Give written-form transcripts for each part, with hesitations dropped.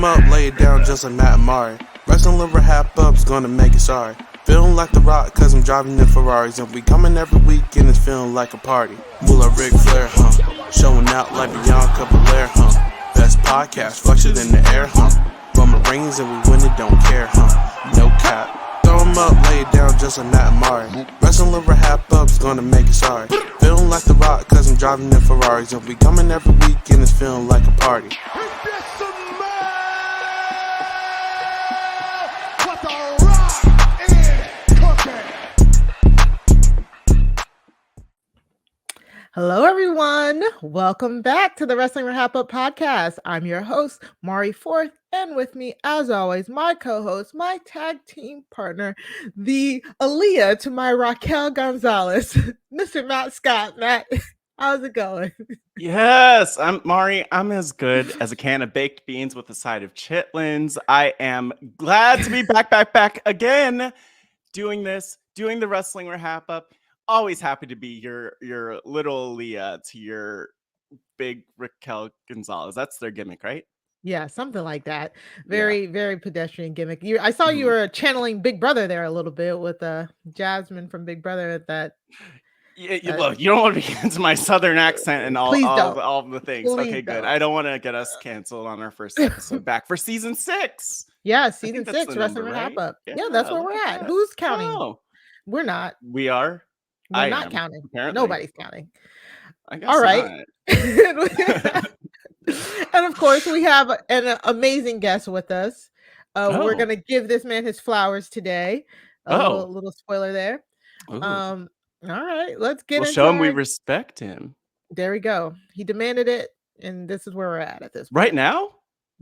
'em up, lay it down just like Matt Amari. Wrestling RHAPup's gonna make it sorry. Feeling like The Rock, cause I'm driving in Ferraris. And we coming every week and it's feeling like a party. Will I Ric Flair, Showing out like Bianca Belair, Best podcast, flush it in the air, Roman Reigns and we win it, don't care, No cap. Throw 'em up, lay it down just like Matt Amari. Wrestling RHAPup's gonna make it sorry. Feeling like The Rock, cause I'm driving in Ferraris. And we coming every week and it's feeling like a party. Hello, everyone. Welcome back to the Wrestling RHAPup podcast. I'm your host, Mari Forth, and with me, as always, my co-host, my tag team partner, the Aaliyah to my Raquel Gonzalez, Mr. Matt Scott. Matt, how's it going? Yes, I'm Mari. I'm as good as a can of baked beans with a side of chitlins. I am glad to be back again, doing the Wrestling RHAPup. Always happy to be your little Leah to your big Raquel Gonzalez. That's their gimmick, right? Yeah, something like that. Very pedestrian gimmick. I saw you were channeling Big Brother there a little bit with Jasmine from Big Brother at that. Look, you don't want to be into my southern accent and all of the things. Please okay, don't. good. I don't want to get us canceled on our first episode back for season 6. Yeah, season 6, Wrestling RHAPup. Yeah, that's where we're at. Who's counting? Oh. We're not. We are. We're not counting. Apparently. Nobody's counting. I guess all right. And of course, we have an amazing guest with us. We're going to give this man his flowers today. A little spoiler there. All right, let's get into show him we respect him. There we go. He demanded it, and this is where we're at this point. Right now?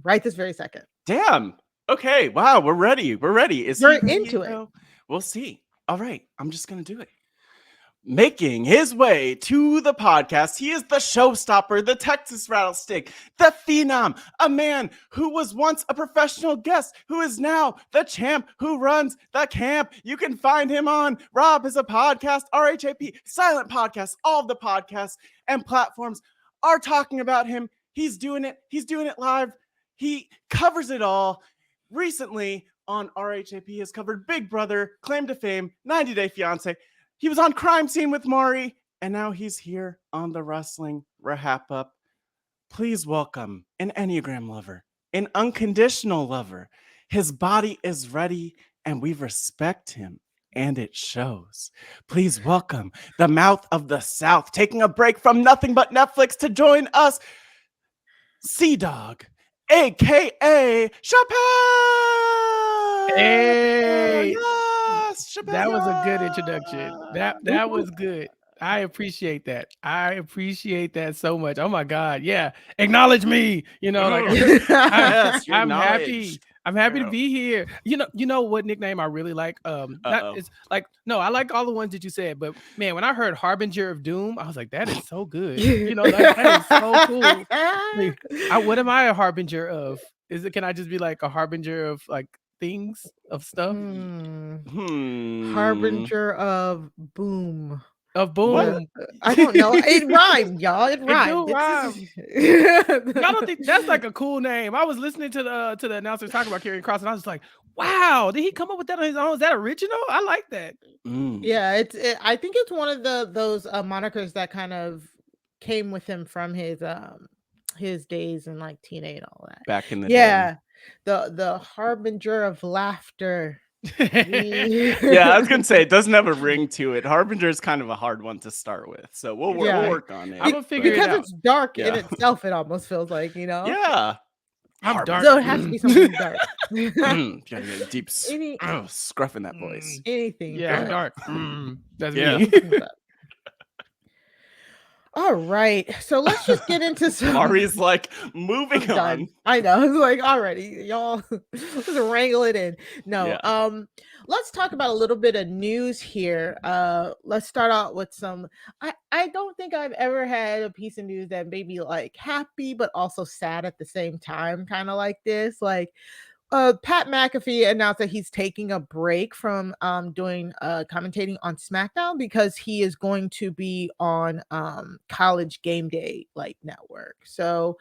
Right this very second. Damn. Okay. Wow. We're ready. We're into it. We'll see. All right. I'm just going to do it. Making his way to the podcast, he is the showstopper, the Texas Rattlestick, the Phenom, a man who was once a professional guest, who is now the champ who runs the camp. You can find him on Rob is a podcast, RHAP, silent podcast. All of the podcasts and platforms are talking about him. He's doing it. He's doing it live. He covers it all. Recently on RHAP, he has covered Big Brother, Claim to Fame, 90 Day Fiancé. He was on Crime Scene with Mari, and now he's here on the Wrestling RHAPup. Please welcome an Enneagram lover, an unconditional lover. His body is ready, and we respect him, and it shows. Please welcome the mouth of the South, taking a break from nothing but Netflix to join us, Sea-Dog, a.k.a. Chappell! Hey! Chappell. That was a good introduction. That was good. I appreciate that. I appreciate that so much. Oh my God. Yeah. Acknowledge me. You know, like I'm happy. I'm happy to be here. You know what nickname I really like? It's like, no, I like all the ones that you said, but man, when I heard Harbinger of Doom, I was like, that is so good. You know, like, that is so cool. Like, what am I a harbinger of? Can I just be like a harbinger of like things of stuff? Harbinger of boom. Of boom. What? I don't know. It rhymed, y'all. It rhymed. Y'all don't think that's like a cool name? I was listening to the announcers talking about Karrion Kross, and I was like, wow, did he come up with that on his own? Is that original? I like that. Yeah, I think it's one of those monikers that kind of came with him from his days in like TNA and all that. Back in the day. The harbinger of laughter. Yeah, I was gonna say it doesn't have a ring to it. Harbinger is kind of a hard one to start with, so we'll work on it. I'm gonna figure it out. Because it's dark in itself. It almost feels like, you know. Yeah, I'm dark, so it has to be something dark. Gotta get a deep scruff in that voice. Anything. Yeah, dark. That's me. All right, so let's just get into some. Mari's like moving on. I know. It's like, already, y'all, let's wrangle it in. No, let's talk about a little bit of news here. Let's start out with some. I don't think I've ever had a piece of news that made me like happy, but also sad at the same time, kind of like this. Like, Pat McAfee announced that he's taking a break from doing commentating on SmackDown because he is going to be on College Game Day network. So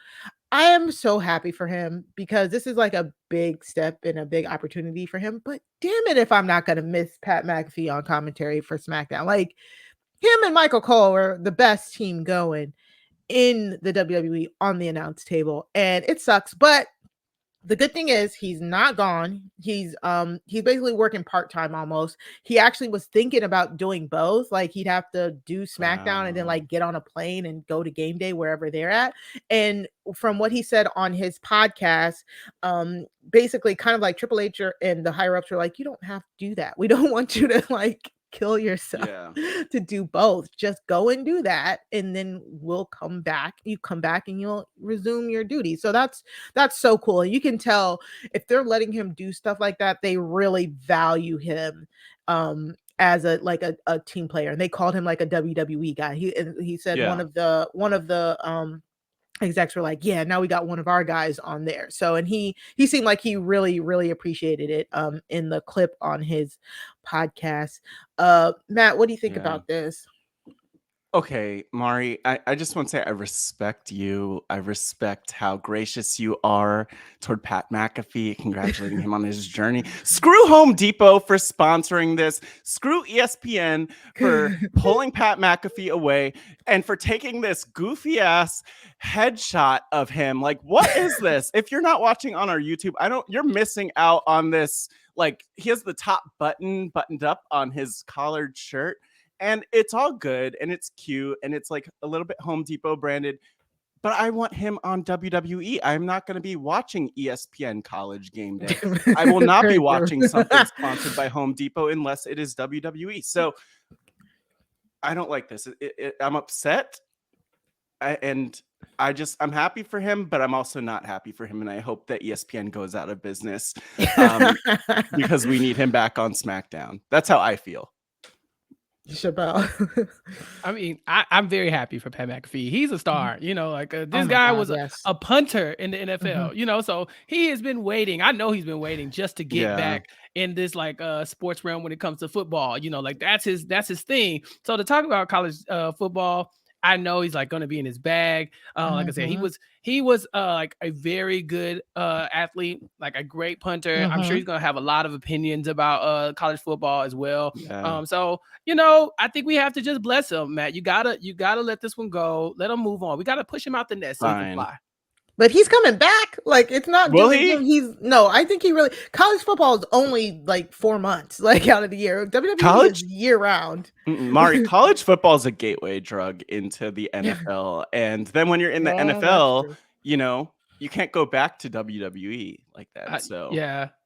I am so happy for him because this is like a big step and a big opportunity for him. But damn it, if I'm not gonna miss Pat McAfee on commentary for SmackDown. Like, him and Michael Cole are the best team going in the WWE on the announce table, and it sucks, but the good thing is he's not gone. He's basically working part-time almost. He actually was thinking about doing both. Like, he'd have to do SmackDown and then get on a plane and go to game day wherever they're at. And from what he said on his podcast, basically kind of like Triple H and the higher ups were like, you don't have to do that. We don't want you to kill yourself to do both. Just go and do that, and then we'll come back. You come back and you'll resume your duty. So that's so cool. And you can tell if they're letting him do stuff like that, they really value him as a team player. And they called him like a WWE guy. He said one of the execs were like, yeah, now we got one of our guys on there. So, and he seemed like he really, really appreciated it in the clip on his podcast. Matt, what do you think about this? Okay, Mari, I just want to say I respect you. I respect how gracious you are toward Pat McAfee, congratulating him on his journey. Screw Home Depot for sponsoring this. Screw ESPN for pulling Pat McAfee away and for taking this goofy ass headshot of him. Like, what is this? If you're not watching on our YouTube, you're missing out on this. Like, he has the top button buttoned up on his collared shirt. And it's all good and it's cute and it's like a little bit Home Depot branded, but I want him on WWE. I'm not going to be watching ESPN College Game Day. I will not be watching something sponsored by Home Depot unless it is WWE. So I don't like this. I'm upset. I'm happy for him, but I'm also not happy for him. And I hope that ESPN goes out of business because we need him back on SmackDown. That's how I feel. Chappell. I mean, I'm very happy for Pat McAfee. He's a star, this guy was a punter in the NFL, so he has been waiting. I know he's been waiting just to get back in this sports realm when it comes to football, that's his thing. So to talk about college football, I know he's going to be in his bag. Like I said, he was like a very good athlete, like a great punter. I'm sure he's going to have a lot of opinions about college football as well. So, I think we have to just bless him, Matt. You gotta let this one go. Let him move on. We got to push him out the nest so he can fly. But he's coming back. Like, it's not. Will he? I think he really. College football is only 4 months, out of the year. WWE is year round. Mari, college football is a gateway drug into the NFL, and then when you're in the NFL, you can't go back to WWE like that. So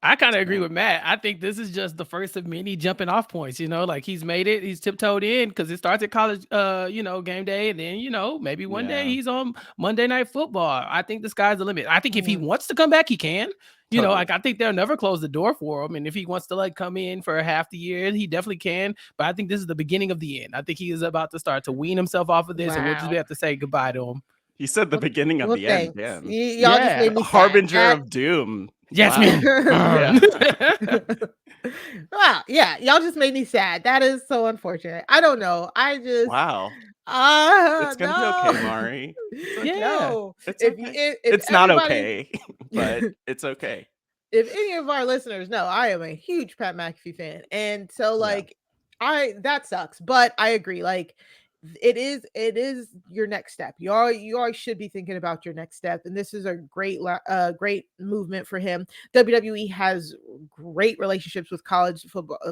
I kind of agree with Matt. I think this is just the first of many jumping off points. He's made it. He's tiptoed in because it starts at college, game day, and then maybe one day he's on Monday Night Football. I think the sky's the limit. I think if he wants to come back, he can. I think they'll never close the door for him. And if he wants to come in for half the year, he definitely can. But I think this is the beginning of the end. I think he is about to start to wean himself off of this, and we'll just have to say goodbye to him. He said the beginning of the end. Yeah. Y'all just made me harbinger sad. of doom. Yes, man. Wow. Yeah. Y'all just made me sad. That is so unfortunate. I don't know. Wow. It's gonna be okay, Mari. No. It's not okay, but it's okay. If any of our listeners know, I am a huge Pat McAfee fan, and so that sucks. But I agree. It is your next step. You always should be thinking about your next step, and this is a great movement for him. WWE has great relationships with college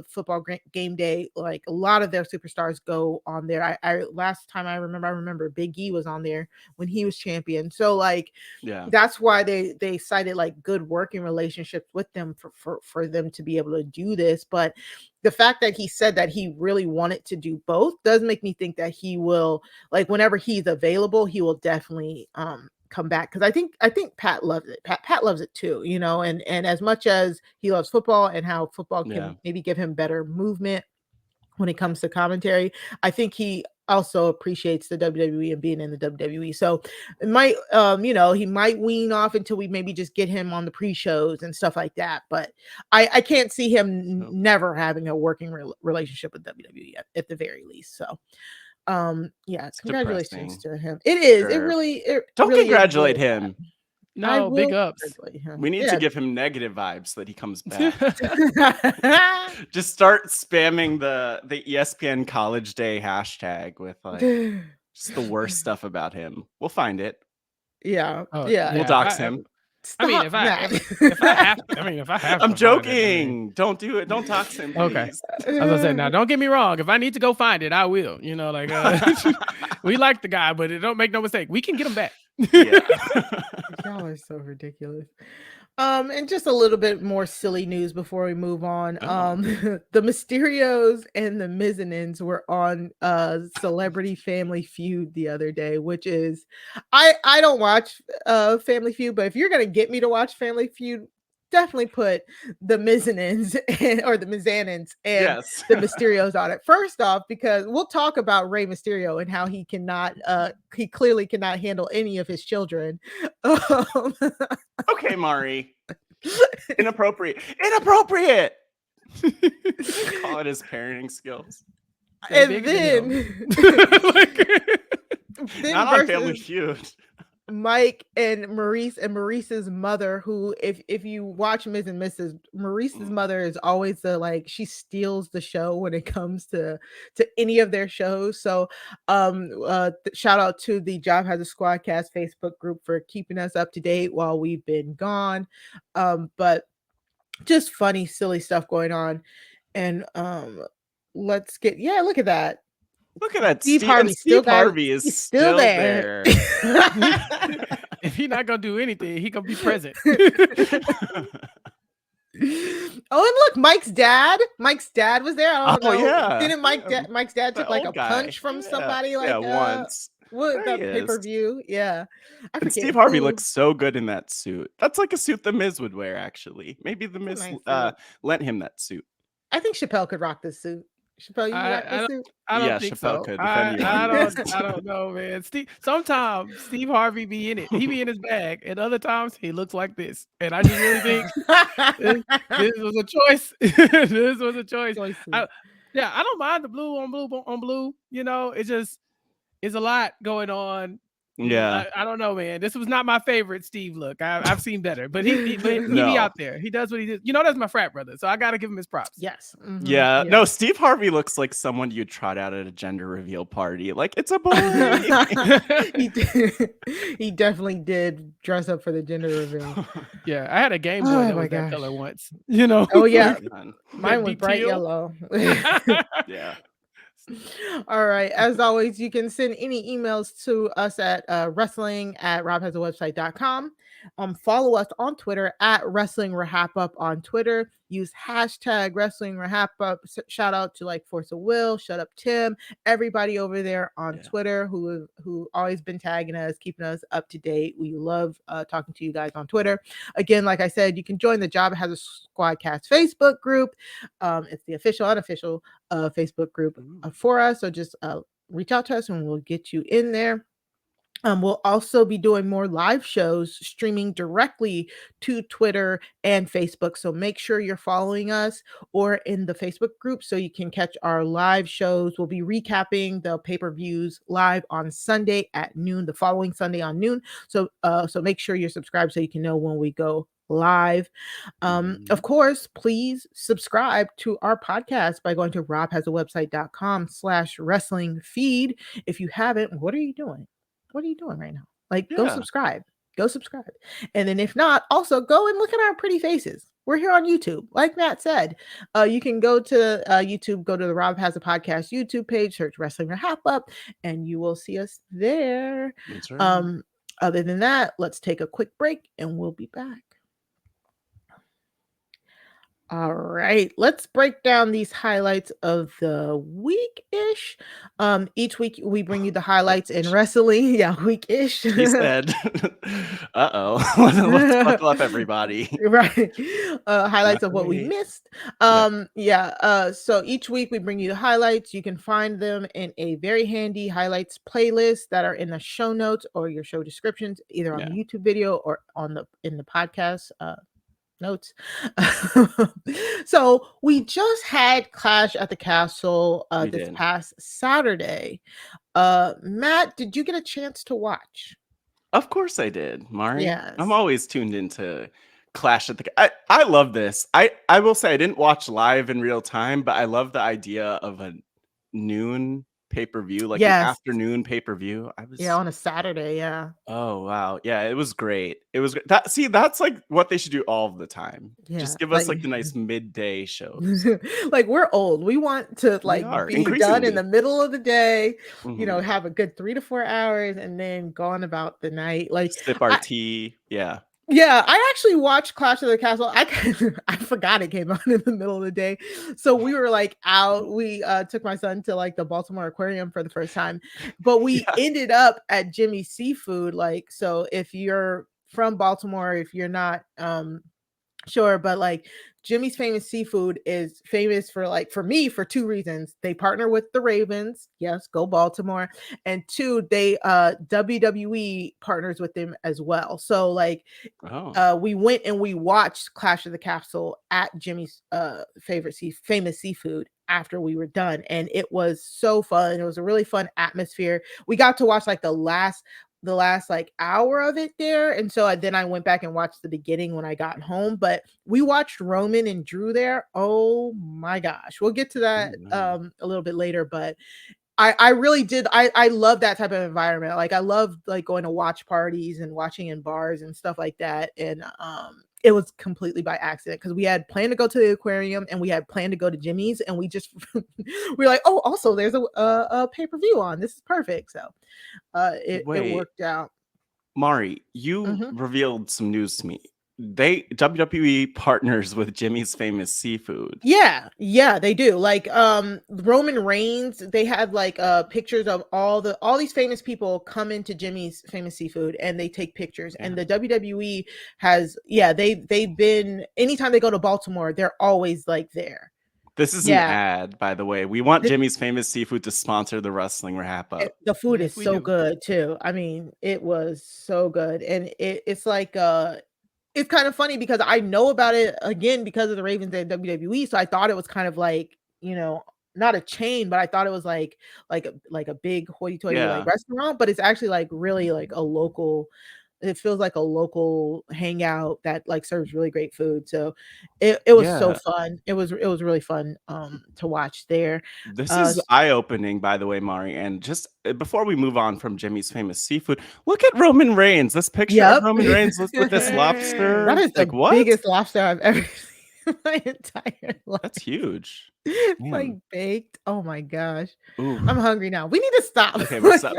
football game day. Like, a lot of their superstars go on there. I last time I remember Big E was on there when he was champion. So that's why they cited good working relationships with them for them to be able to do this. But the fact that he said that he really wanted to do both does make me think that he will, whenever he's available, he will definitely come back. Because I think Pat loves it. Pat loves it too, and as much as he loves football and how football can maybe give him better movement when it comes to commentary. I think he also appreciates the WWE and being in the WWE. So it might, he might wean off until we maybe just get him on the pre-shows and stuff like that. But I can't see him never having a working relationship with WWE at the very least. So It's congratulations depressing. to him. It is. Sure. It really Don't really congratulate is really him. No, big ups. We need to give him negative vibes so that he comes back. Just start spamming the ESPN College Day hashtag with like just the worst stuff about him. We'll find it. Yeah. Oh, yeah. We'll dox him. Stop, I mean, if I have, I'm to joking. Don't do it. Don't dox him, please. Okay. As I said, now don't get me wrong. If I need to go find it, I will. We like the guy, but it don't make no mistake. We can get him back. Yeah. Y'all are so ridiculous. And just a little bit more silly news before we move on. The Mysterios and the Mizanins were on Celebrity Family Feud the other day, which is I don't watch Family Feud, but if you're gonna get me to watch Family Feud, definitely put the Mizanins or the Mizanins and the Mysterios on it. First off, because we'll talk about Rey Mysterio and how he clearly cannot handle any of his children. Okay, Mari. Inappropriate. Call it his parenting skills. And then not on Family Feud. Mike and Maurice's mother, who if you watch Ms. and Mrs., Maurice's mother is always she steals the show when it comes to any of their shows. So shout out to the Job Has a Squadcast Facebook group for keeping us up to date while we've been gone. But just funny, silly stuff going on. And look at that. Look at that. Steve Harvey is still there. If he's not gonna do anything, he gonna be present. Oh, and look, Mike's dad was there. I don't know. Yeah. Didn't Mike's dad took like a punch from somebody once? What, the pay-per-view? Yeah. And Steve Harvey looks so good in that suit. That's like a suit the Miz would wear, actually. Maybe the Miz lent him that suit. I think Chappell could rock this suit. Chappell, you rock this suit? I don't think Chappell so. could. I don't know, man. Sometimes Steve Harvey be in it. He be in his bag, and other times he looks like this. And I just really think this was a choice. This was a choice. I don't mind the blue on blue. It's a lot going on. Yeah, I don't know, man. This was not my favorite Steve look. I've seen better, but he be out there. He does what he does. That's my frat brother, so I got to give him his props. Yes. Mm-hmm. Yeah. No, Steve Harvey looks like someone you'd trot out at a gender reveal party. Like, it's a boy. He definitely did dress up for the gender reveal. Yeah, I had a Game Boy that was that color once. Oh yeah, mine was bright yellow. Yeah. All right. As always, you can send any emails to us at wrestling@RHAPhasawebsite.com. Follow us on Twitter at Wrestling RHAPUp on Twitter. Use hashtag Wrestling RHAPUp. Shout out to Force of Will, Shut Up Tim, everybody over there on Twitter who always been tagging us, keeping us up to date. We love talking to you guys on Twitter. Again, like I said, you can join the Job Has a Squadcast Facebook group. It's the official, unofficial Facebook group for us. So just reach out to us and we'll get you in there. We'll also be doing more live shows streaming directly to Twitter and Facebook. So make sure you're following us or in the Facebook group so you can catch our live shows. We'll be recapping the pay-per-views live on Sunday at noon, the following Sunday on noon. So make sure you're subscribed so you can know when we go live. Of course, please subscribe to our podcast by going to robhasawebsite.com/wrestling feed. If you haven't, what are you doing? What are you doing right now? Go subscribe. And then if not, also go and look at our pretty faces. We're here on YouTube. Like Matt said, you can go to YouTube, go to the Rob Has a Podcast YouTube page, search Wrestling RHAPup, and you will see us there. That's right. Other than that, let's take a quick break and we'll be back. All right, let's break down these highlights of the week-ish. Each week we bring you the highlights in wrestling. Yeah, week-ish. He said, let's buckle up, everybody. Right. Highlights Not of what we great. missed. Yeah. So each week we bring you the highlights. You can find them in a very handy highlights playlist that are in the show notes or your show descriptions, either on the YouTube video or in the podcast notes. So we just had Clash at the Castle this past Saturday. Matt, did you get a chance to watch? Of course I did, Mari. Yes. I'm always tuned into Clash at the I love this. I will say I didn't watch live in real time, but I love the idea of a noon pay-per-view, like an afternoon pay-per-view. On a Saturday, yeah. Oh wow. Yeah, it was great. It was that's like what they should do all of the time. Yeah, Just give us like the nice midday shows. Like we're old. We want to like be done in the middle of the day, you know, have a good 3 to 4 hours and then go on about the night. Like sip our tea. Yeah. Yeah, I actually watched Clash of the Castle. I forgot it came on in the middle of the day. So we were like out. We took my son to like the Baltimore Aquarium for the first time. But we ended up at Jimmy's Seafood. Like, so if you're from Baltimore, if you're not sure, but like Jimmy's Famous Seafood is famous for like, for me, for 2 reasons. They partner with the Ravens. Yes, go Baltimore. And 2, they WWE partners with them as well. So like we went and we watched Clash of the Castle at Jimmy's Famous Seafood after we were done. And it was so fun. It was a really fun atmosphere. We got to watch like the last like hour of it there, and so then I went back and watched the beginning when I got home. But we watched Roman and Drew there. Oh my gosh, we'll get to that a little bit later. But I really did. I love that type of environment. Like I love like going to watch parties and watching in bars and stuff like that. And it was completely by accident because we had planned to go to the aquarium and we had planned to go to Jimmy's, and we just we're like, oh, also there's a pay-per-view on. This is perfect. So it worked out. Mari, you revealed some news to me. WWE partners with Jimmy's Famous Seafood. Yeah, they do. Like Roman Reigns, they had like pictures of all these famous people come into Jimmy's Famous Seafood and they take pictures. And the WWE has they've been, anytime they go to Baltimore, they're always like there. This is an ad, by the way. We want Jimmy's Famous Seafood to sponsor the Wrestling RHAPup. The food is so good too. I mean, it was so good. And it's like it's kind of funny because I know about it again because of the Ravens and WWE. So I thought it was kind of like, you know, not a chain, but I thought it was like a big hoity-toity like restaurant, but it's actually like really like a local. It feels like a local hangout that like serves really great food. So it was so fun. It was really fun to watch there. This is eye-opening, by the way, Mari. And just before we move on from Jimmy's Famous Seafood, look at Roman Reigns. This picture of Roman Reigns with this lobster. That is like the biggest lobster I've ever seen in my entire life. That's huge. It's like baked. Oh my gosh. Ooh. I'm hungry now. We need to stop. Okay, what's up?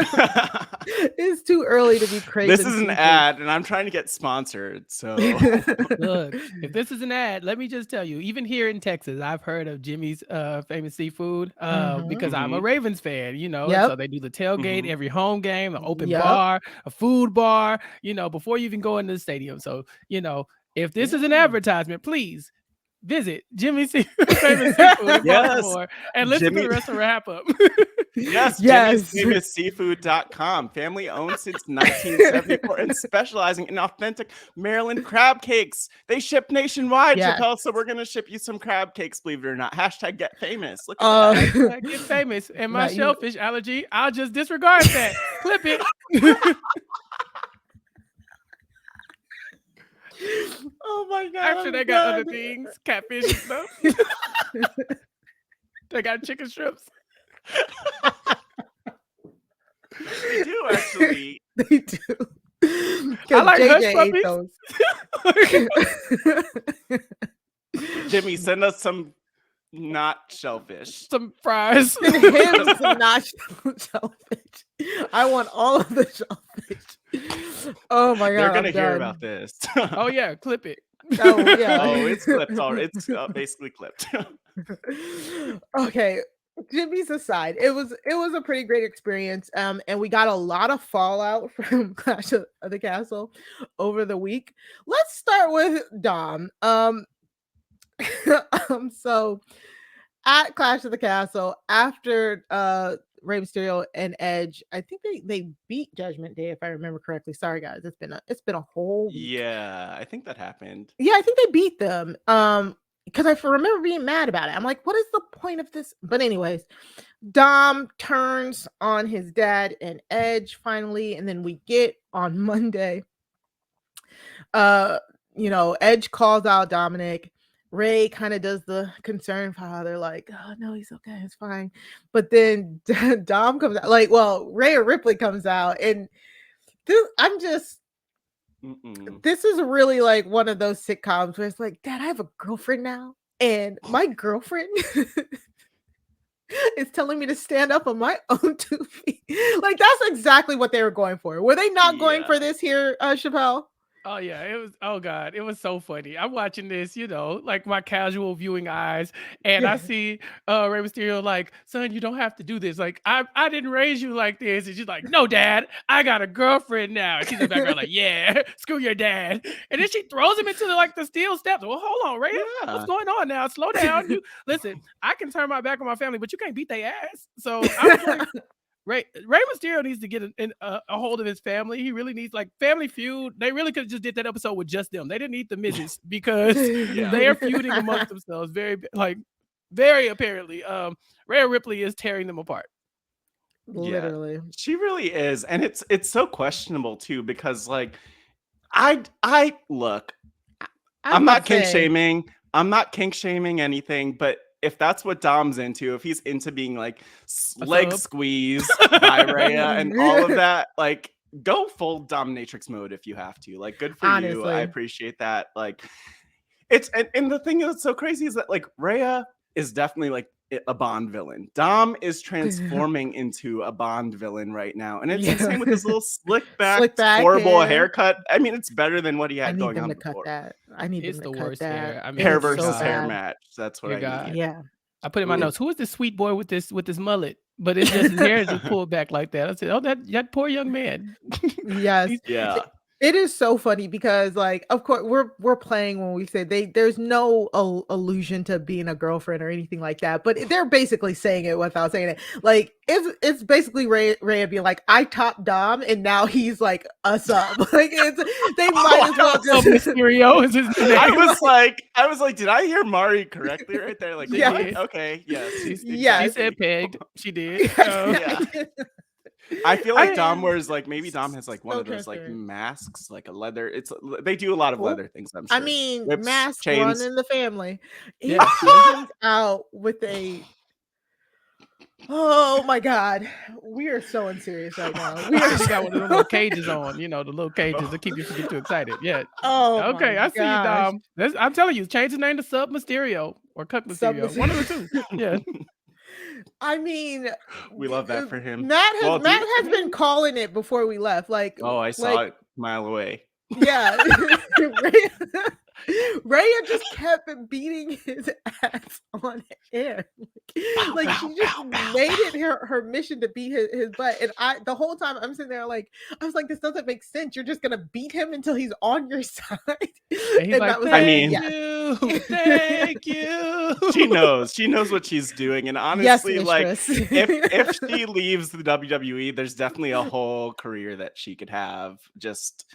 It's too early to be crazy. This is an ad, and I'm trying to get sponsored. So look, if this is an ad, let me just tell you, even here in Texas, I've heard of Jimmy's Famous Seafood because I'm a Ravens fan, you know. So they do the tailgate every home game, an open bar, a food bar, you know, before you even go into the stadium. So, you know, if this is an advertisement, please visit Jimmy's Famous Seafood in Baltimore and listen to the rest of RHAPup. Jimmy'sFamousSeafood.com. Family owned since 1974 and specializing in authentic Maryland crab cakes. They ship nationwide, Chappell, so we're going to ship you some crab cakes, believe it or not. Hashtag get famous. Look at that. Get famous. And my shellfish allergy, I'll just disregard that. Clip it. Oh my god! Actually, they got other things, catfish and stuff. They got chicken strips. They do actually. They do. I like hush puppies. Jimmy, send us some not shellfish, some fries. Send him some not shellfish. I want all of the shellfish. Oh my god! They're gonna hear about this. Oh yeah, clip it. Oh yeah. Oh, it's clipped already. It's basically clipped. Okay, Jimmy's aside, it was a pretty great experience. And we got a lot of fallout from Clash of the Castle over the week. Let's start with Dom. So at Clash of the Castle, after Rey Mysterio and Edge, I think they beat Judgment Day, if I remember correctly. Sorry guys, it's been a whole week. Yeah, I think that happened. Yeah, I think they beat them. Because I remember being mad about it. I'm like, what is the point of this? But anyways, Dom turns on his dad and Edge finally, and then we get on Monday. Edge calls out Dominik. Ray kind of does the concerned father, like, oh no, he's okay, it's fine. But then Dom comes out, like, well, Rhea Ripley comes out, and this is really like one of those sitcoms where it's like, Dad, I have a girlfriend now, and my girlfriend is telling me to stand up on my own 2 feet. Like, that's exactly what they were going for. Were they not going for this here, Chappell? Oh yeah, it was. Oh god, it was so funny. I'm watching this, like my casual viewing eyes, and I see Rey Mysterio like, son, you don't have to do this. Like, I didn't raise you like this. And she's like, no, Dad, I got a girlfriend now. And she's in the background like, yeah, screw your dad. And then she throws him into the steel steps. Well, hold on, Ray, what's going on now? Slow down. You listen. I can turn my back on my family, but you can't beat their ass. So I was like. Rey Mysterio needs to get a hold of his family. He really needs, like, Family Feud. They really could have just did that episode with just them. They didn't need the Mizes because they are feuding amongst themselves. Very apparently. Rhea Ripley is tearing them apart. Literally. Yeah, she really is. And it's so questionable too, because like I look, I'm not kink shaming. I'm not kink shaming anything, but if that's what Dom's into, if he's into being like leg squeezed by Rhea and all of that, like, go full dominatrix mode if you have to. Like, good for you. I appreciate that. Like, and the thing that's so crazy is that like Rhea is definitely like a Bond villain. Dom is transforming into a Bond villain right now, and it's insane with his little slick back horrible haircut. I mean, it's better than what he had going on before. I need it's them to the cut worst that. Hair. I mean, hair versus hair match. That's what I need. Yeah. I put in my notes, who is this sweet boy with this mullet? But it's just his hair is just pulled back like that. I said, oh, that poor young man. Yes. Yeah. It is so funny because, like, of course, we're playing when we say there's no allusion to being a girlfriend or anything like that, but they're basically saying it without saying it. Like, it's basically Rhea being like, I topped Dom, and now he's like a sub. Like, they might as well just Mysterio is his name. I was like, did I hear Mari correctly right there? Like, yes. Okay, yes, she said pegged. She did. Yeah. I feel like Dom wears, like, maybe Dom has like one of those like masks, like a leather. They do a lot of leather things, I'm sure. I mean, whips, mask chains. run in the family. He comes out with a. Oh my God, we are so unserious right now. We got one of the little cages on, the little cages to keep you from getting too excited. Yeah. Oh, okay, I see you, Dom. I'm telling you, change the name to Sub Mysterio or Cuck Mysterio. One of the two. Yeah. I mean, we love that for him. Matt has been calling it before we left. Like, I saw it a mile away. Yeah. Rhea just kept beating his ass on air. Like, she just made it her mission to beat his butt. And the whole time I'm sitting there like, I was like, this doesn't make sense. You're just gonna beat him until he's on your side. And he's like, thank you. She knows what she's doing. And honestly, like, if she leaves the WWE, there's definitely a whole career that she could have. Just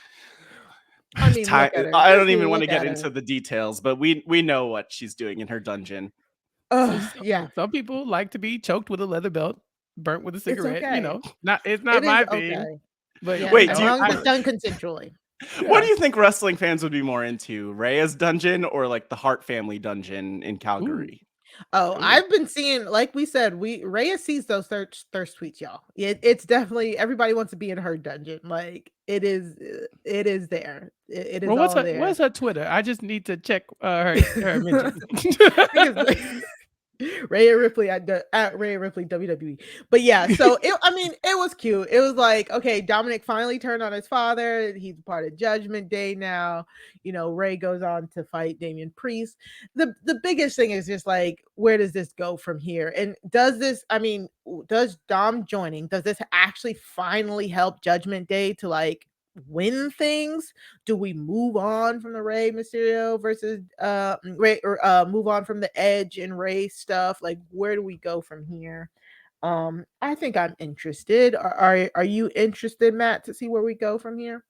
I mean, I don't even want to get into the details, but we know what she's doing in her dungeon. Yeah. Some people like to be choked with a leather belt, burnt with a cigarette. Okay. It's not my thing. But yeah, wait, done consensually. What do you think wrestling fans would be more into, Rhea's dungeon or like the Hart family dungeon in Calgary? Oh, I've been seeing, like we said, Rhea sees those thirst tweets, y'all. It's definitely, everybody wants to be in her dungeon. Like, it is there. It is all there. What's her Twitter? I just need to check her mention. Rhea Ripley at Rhea Ripley WWE. But yeah, so it was cute. It was like, okay, Dominik finally turned on his father. He's part of Judgment Day now. Ray goes on to fight Damian Priest. The biggest thing is just like, where does this go from here? And does Dom joining, does this actually finally help Judgment Day to like win things? Do we move on from the Rey Mysterio versus Ray, or move on from the Edge and Ray stuff? Like, where do we go from here? I think I'm interested. Are you interested, Matt, to see where we go from here?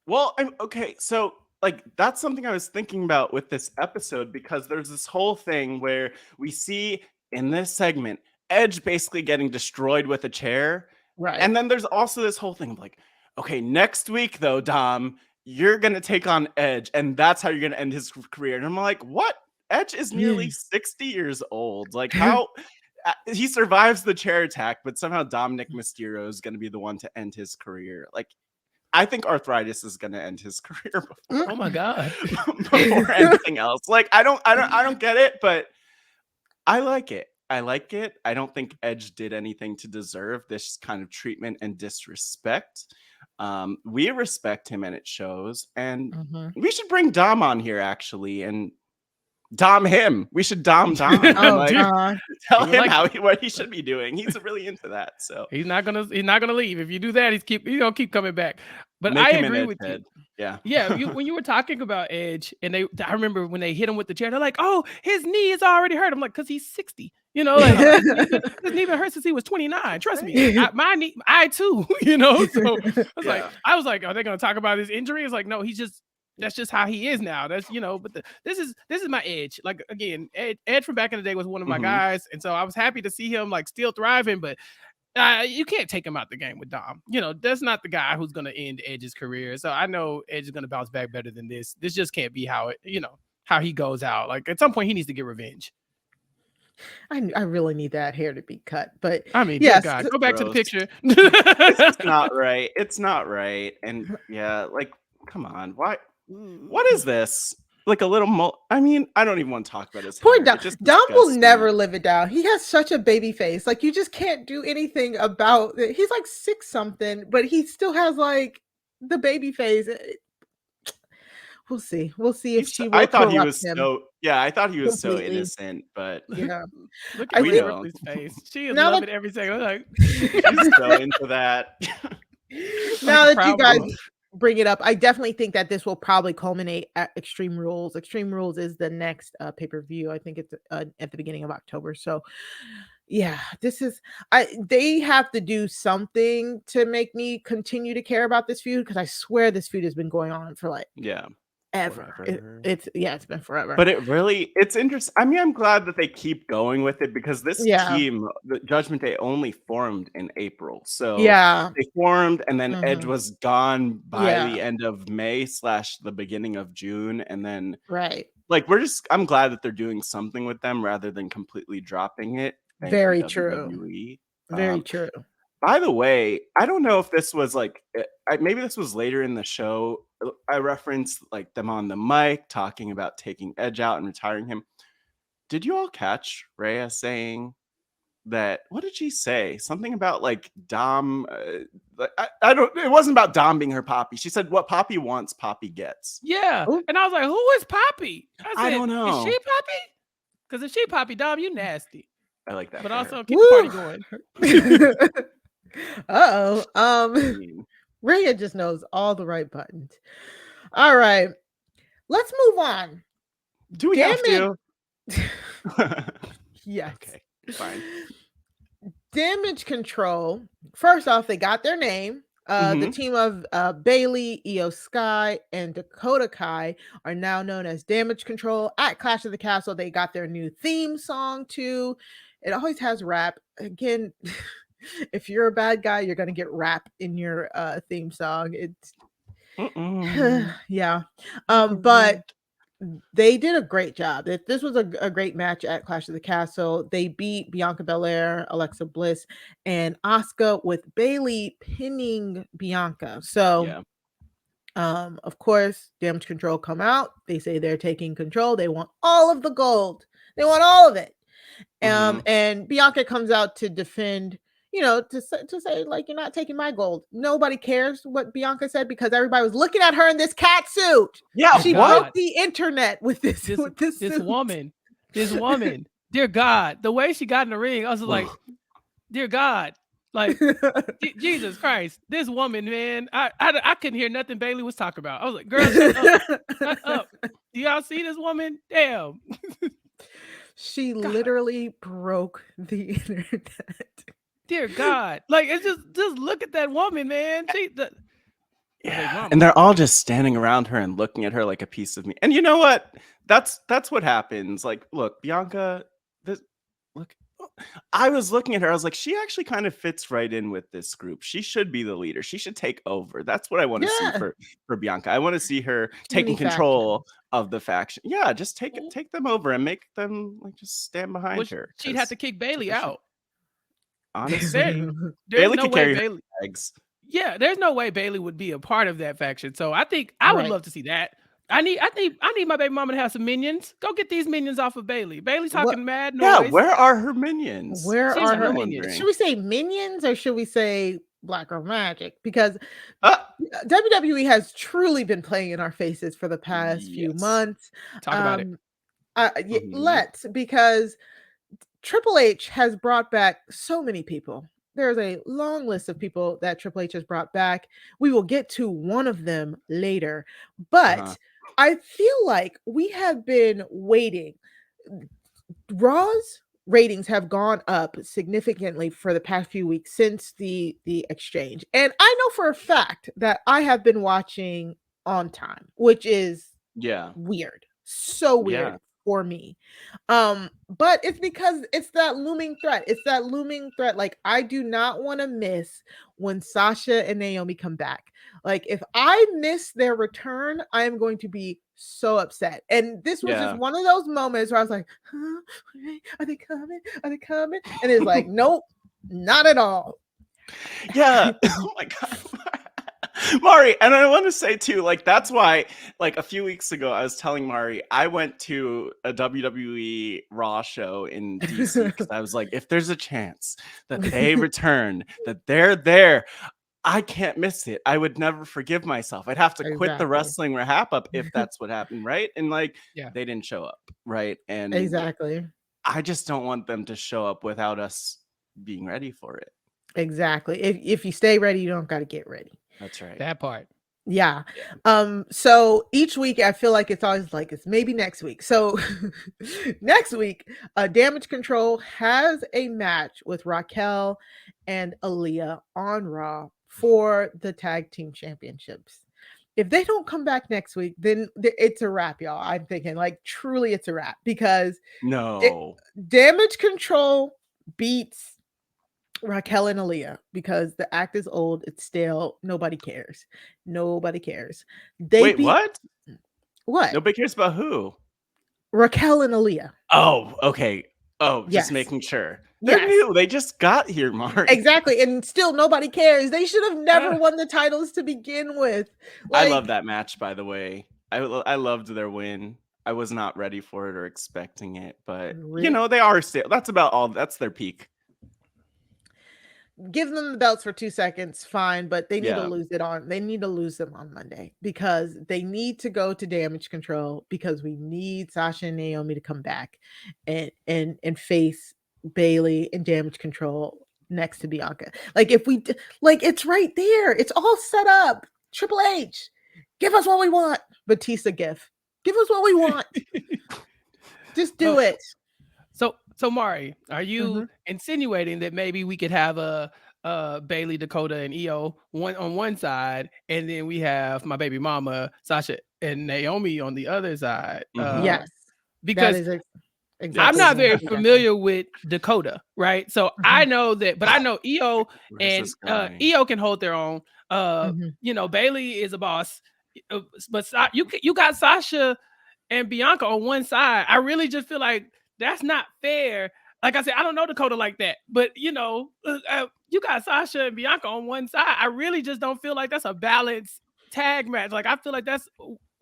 Well, okay, so like that's something I was thinking about with this episode, because there's this whole thing where we see in this segment Edge basically getting destroyed with a chair. Right. And then there's also this whole thing of like, okay, next week though, Dom, you're gonna take on Edge, and that's how you're gonna end his career. And I'm like, what? Edge is nearly 60 years old. Like, how he survives the chair attack, but somehow Dominik Mysterio is gonna be the one to end his career. Like, I think arthritis is gonna end his career before, oh my god, before anything else. Like, I don't get it, but I like it. I like it. I don't think Edge did anything to deserve this kind of treatment and disrespect. We respect him, and it shows. And we should bring Dom on here, actually, and Dom him. We should Dom. Tell him what he should be doing. He's really into that. So he's not gonna leave. If you do that, he's gonna keep coming back. But Make I him agree an with Edge you. head. Yeah. When you were talking about Edge, and I remember when they hit him with the chair, they're like, "Oh, his knee is already hurt." I'm like, "Cause he's 60." Like, his knee been hurt since he was 29. Trust me, my knee, I too. So I was like, are they gonna talk about his injury? It's like, no, that's just how he is now. That's but this is my Edge. Like, again, Edge from back in the day was one of my guys, and so I was happy to see him like still thriving. But you can't take him out the game with Dom. That's not the guy who's gonna end Edge's career. So I know Edge is gonna bounce back better than this. This just can't be how he goes out. Like, at some point he needs to get revenge. I really need that hair to be cut, but I mean, yes, God, go back to the picture. It's just not right. It's not right. And yeah, like, come on, why? What is this? Like a little I mean, I don't even want to talk about his poor hair. Dom will never live it down. He has such a baby face. Like, you just can't do anything about it. He's like 6 something, but he still has like the baby face. We'll see. We'll see if she will. I thought he was him. I thought he was Completely. so innocent, but yeah. Look at Rhea Ripley's face. She is loving every second. Like, she's so into that. Now that you guys bring it up, I definitely think that this will probably culminate at Extreme Rules. Extreme Rules is the next pay-per-view. I think it's at the beginning of October. So yeah, they have to do something to make me continue to care about this feud, because I swear this feud has been going on for like ever. It's been forever. But it's interesting. I mean, I'm glad that they keep going with it, because this team, the Judgment Day, only formed in April. So they formed, and then Edge was gone by the end of May / the beginning of June, and then like, I'm glad that they're doing something with them rather than completely dropping it. Very true. Very true. By the way, I don't know if this was like, maybe this was later in the show. I referenced like them on the mic talking about taking Edge out and retiring him. Did you all catch Rhea saying that? What did she say? Something about like Dom. I don't. It wasn't about Dom being her Poppy. She said, "What Poppy wants, Poppy gets." Yeah, and I was like, "Who is Poppy?" I don't know. Is she Poppy? Because if she Poppy, Dom, you nasty. I like that. But also keep the party going. Rhea just knows all the right buttons. All right, let's move on. Do we have to? Yes. Okay, fine. Damage Control. First off, they got their name. The team of Bailey, Io Sky, and Dakota Kai are now known as Damage Control. At Clash of the Castle, they got their new theme song too. It always has rap. Again, if you're a bad guy, you're gonna get rap in your theme song. It's yeah. But they did a great job. This was a great match at Clash of the Castle. They beat Bianca Belair, Alexa Bliss, and Asuka, with Bailey pinning Bianca. So of course, Damage Control come out. They say they're taking control. They want all of the gold. They want all of it. And Bianca comes out to defend, to say like, you're not taking my gold. Nobody cares what Bianca said because everybody was looking at her in this cat suit. Yeah, she what? broke the internet with this this woman. Dear God, the way she got in the ring, I was like, dear God, like Jesus Christ, this woman, man. I couldn't hear nothing Bailey was talking about. I was like, girl, shut up. Shut up. Do y'all see this woman? Damn. She literally broke the internet. Dear God. Like, it's just look at that woman, man. Yeah. And they're all just standing around her and looking at her like a piece of meat. And you know what? That's what happens. Like, look, Bianca, I was looking at her. I was like, she actually kind of fits right in with this group. She should be the leader. She should take over. That's what I want to see for Bianca. I want to see her taking control of the faction. Yeah, just take them over and make them like just stand behind her. She'd have to kick Bailey out. Honestly, Bailey could carry her legs. Yeah, there's no way Bailey would be a part of that faction. So I think I would love to see that. I need my baby mama to have some minions. Go get these minions off of Bailey. Bailey's talking mad noise. Yeah, where are her minions? Where are her minions? Should we say minions or should we say Black Girl Magic? Because WWE has truly been playing in our faces for the past few months. Talk about it. Let's, because Triple H has brought back so many people. There's a long list of people that Triple H has brought back. We will get to one of them later. But I feel like we have been waiting. Raw's ratings have gone up significantly for the past few weeks since the exchange. And I know for a fact that I have been watching on time, which is weird. So weird for me. But it's because it's that looming threat. Like, I do not want to miss when Sasha and Naomi come back. Like, if I miss their return, I am going to be so upset. And this was just one of those moments where I was like, are they coming? And it's like, nope, not at all. Yeah. Oh my God. Mari, and I want to say too, like, that's why, like, a few weeks ago, I was telling Mari, I went to a WWE Raw show in DC because I was like, if there's a chance that they return, that they're there, I can't miss it. I would never forgive myself. I'd have to quit the Wrestling RHAPup if that's what happened, right? And like, they didn't show up, right? And I just don't want them to show up without us being ready for it. Exactly. If you stay ready, you don't got to get ready. That's right. That part. Yeah. So each week I feel like it's always like it's maybe next week. So next week, Damage Control has a match with Raquel and Aaliyah on Raw for the tag team championships. If they don't come back next week, then it's a wrap, y'all. I'm thinking like truly it's a wrap because Damage Control beats Raquel and Aaliyah because the act is old, it's stale, nobody cares. Wait, what? Nobody cares about who? Raquel and Aaliyah. Oh, okay. Oh, just making sure. They're new. They just got here, Mark. Exactly, and still nobody cares. They should have never won the titles to begin with. I love that match, by the way. I loved their win. I was not ready for it or expecting it, but you know, they are still. That's about all. That's their peak. Give them the belts for 2 seconds, fine, but they need to lose it on. They need to lose them on Monday because they need to go to Damage Control because we need Sasha and Naomi to come back and face Bailey and Damage Control next to Bianca. Like if we like, it's right there. It's all set up. Triple H, give us what we want. Batista gif. Give us what we want. Just do it. So Mari, are you insinuating that maybe we could have a Bailey, Dakota, and Io on one side, and then we have my baby mama, Sasha, and Naomi on the other side? Yes, because I'm not very familiar with Dakota, right? So I know that, but I know Io and Io can hold their own. You know, Bailey is a boss, but you got Sasha and Bianca on one side. I really just feel like that's not fair. Like I said, I don't know Dakota like that, but you know, you got Sasha and Bianca on one side. I really just don't feel like that's a balanced tag match. Like I feel like that's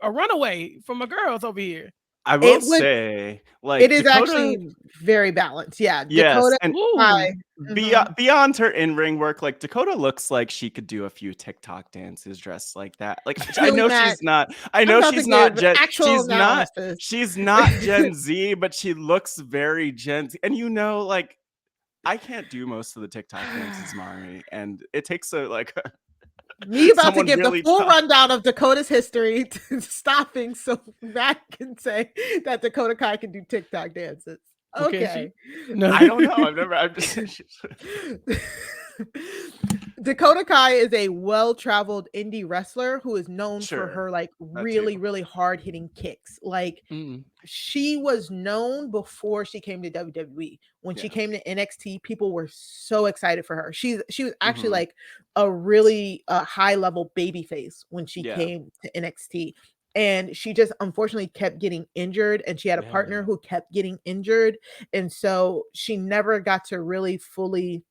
a runaway from my girls over here. I will say, like, it is Dakota, actually very balanced. Yeah, yes, Dakota. and beyond her in-ring work, like Dakota looks like she could do a few TikTok dances dressed like that. Like, I know she's not. I know she's not Gen. She's not Gen Z, but she looks very Gen Z. And like, I can't do most of the TikTok dances, Mari, and it takes me about to give the full rundown of Dakota's history to stopping so Matt can say that Dakota Kai can do TikTok dances. Okay. No, I don't know. I'm just Dakota Kai is a well-traveled indie wrestler who is known for her like really hard hitting kicks. Like she was known before she came to WWE. When she came to NXT, people were so excited for her. She was actually like a really high level baby face when she came to NXT. And she just unfortunately kept getting injured, and she had a partner who kept getting injured. And so she never got to really fully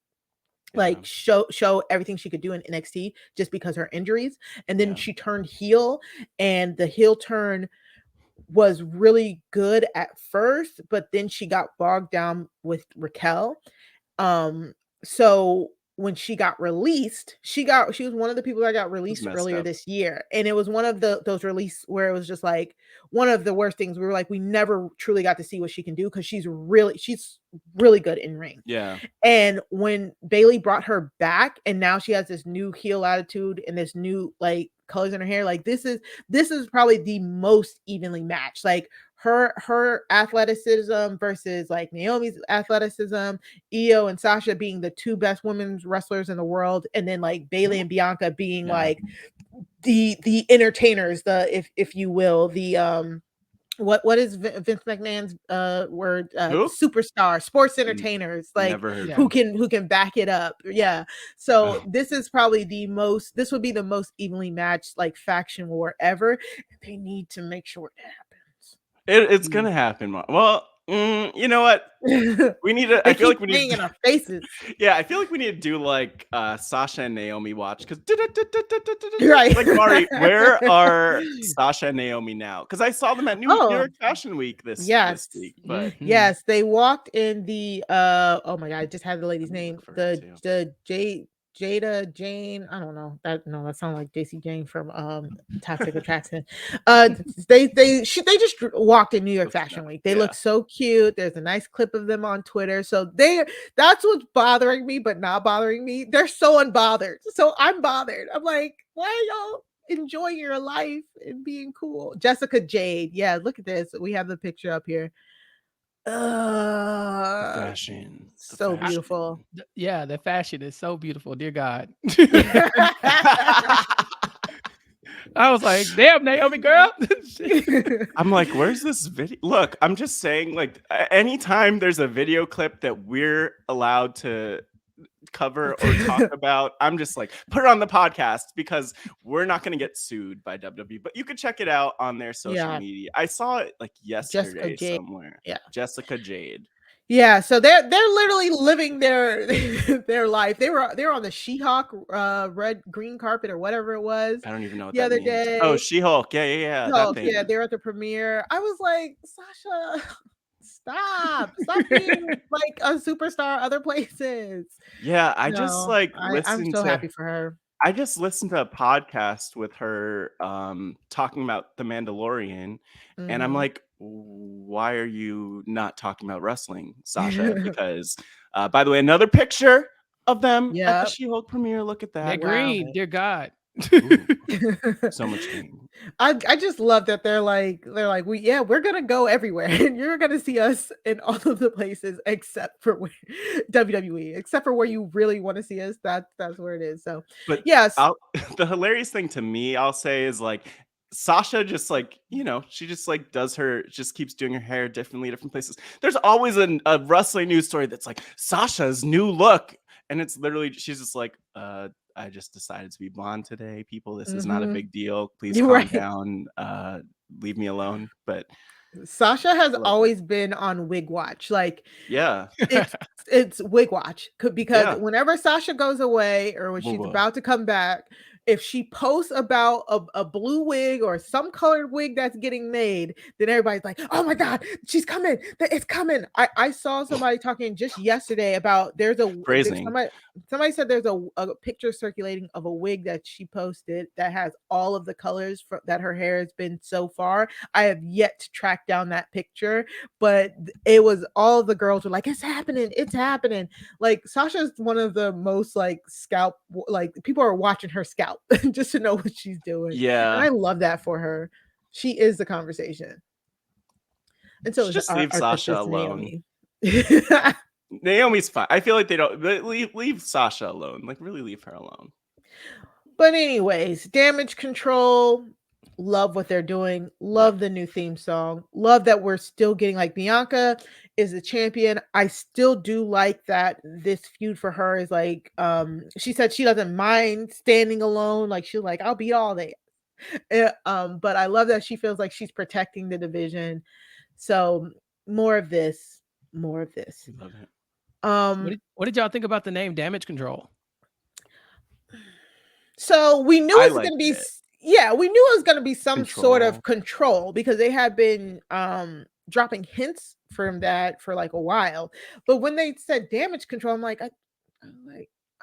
like show everything she could do in NXT just because her injuries. And then she turned heel, and the heel turn was really good at first, but then she got bogged down with Raquel. So when she got released, she was one of the people that got released earlier this year. And it was one of those release where it was just like one of the worst things. We were like, we never truly got to see what she can do, because she's really good in ring. Yeah. And when Bayley brought her back, and now she has this new heel attitude and this new like colors in her hair, like this is probably the most evenly matched. Like her athleticism versus like Naomi's athleticism, Io and Sasha being the two best women's wrestlers in the world, and then like Bayley and Bianca being like the entertainers, the if you will, the what is Vince McMahon's word? Superstar, sports entertainers, like who can back it up. Yeah. So this is probably this would be the most evenly matched like faction war ever. They need to make sure it happens. It's gonna happen. Well, you know what? We need to. I feel like we need in our faces. Yeah, I feel like we need to do like Sasha and Naomi watch, because right. Like, Mari, where are Sasha and Naomi now? Because I saw them at New York Fashion Week this week. But yes, they walked in the oh my god, I just had the lady's name, the Jada Jane. I don't know that. No, that sounds like JC Jane from Toxic Attraction. They just walked in New York Fashion Week. They look so cute. There's a nice clip of them on Twitter. So that's what's bothering me, but not bothering me. They're so unbothered. So I'm bothered. I'm like, why are y'all enjoying your life and being cool? Jessica Jade. Yeah, look at this. We have the picture up here. Fashion. So beautiful. Yeah, the fashion is so beautiful. Dear God. I was like, damn, Naomi girl. I'm like, where's this video? Look, I'm just saying, like, anytime there's a video clip that we're allowed to cover or talk about, I'm just like, put it on the podcast, because we're not going to get sued by WWE. But you can check it out on their social media. I saw it like yesterday somewhere. Jessica Jade. Yeah, so they're literally living their life. They were on the She-Hulk green carpet or whatever it was. I don't even know what the that other means. day. Oh, She-Hulk. Yeah. Hulk, yeah, they were at the premiere. I was like, Sasha, stop being like a superstar other places. Yeah, I just like I'm so happy for her. I just listened to a podcast with her talking about The Mandalorian, and I'm like, why are you not talking about wrestling, Sasha? Because by the way, another picture of them at the She-Hulk premiere. Look at that. They're green. Dear God. So much green. I just love that they're like we're gonna go everywhere, and you're gonna see us in all of the places except for WWE, except for where you really want to see us. That's where it is. So, but yes, the hilarious thing to me, I'll say, is like Sasha just like, she just like just keeps doing her hair differently, different places. There's always a wrestling news story that's like Sasha's new look, and it's literally she's just like, I just decided to be blonde today, people. This is not a big deal. Please calm down. Leave me alone. But Sasha has always been on wig watch. Like, it's wig watch, because whenever Sasha goes away or when she's about to come back, if she posts about a blue wig or some colored wig that's getting made, then everybody's like, oh my God, she's coming. It's coming. I saw somebody talking just yesterday about somebody said there's a picture circulating of a wig that she posted that has all of the colors that her hair has been so far. I have yet to track down that picture, but it was all of the girls were like, it's happening. Like Sasha's one of the most like scalp, like people are watching her scalp just to know what she's doing. Yeah. And I love that for her. She is the conversation. And so just leave Sasha alone. Naomi. Naomi's fine. I feel like they don't leave Sasha alone. Like really leave her alone. But anyways, Damage Control. Love what they're doing. Love the new theme song. Love that we're still getting like Bianca is the champion. I still do like that this feud for her is like she said she doesn't mind standing alone. Like she's like, I'll beat all they. But I love that she feels like she's protecting the division. So more of this. Love it. What did y'all think about the name Damage Control? So we knew it was going to be we knew it was going to be some sort of control because they had been dropping hints from that for like a while. But when they said Damage Control, I'm like,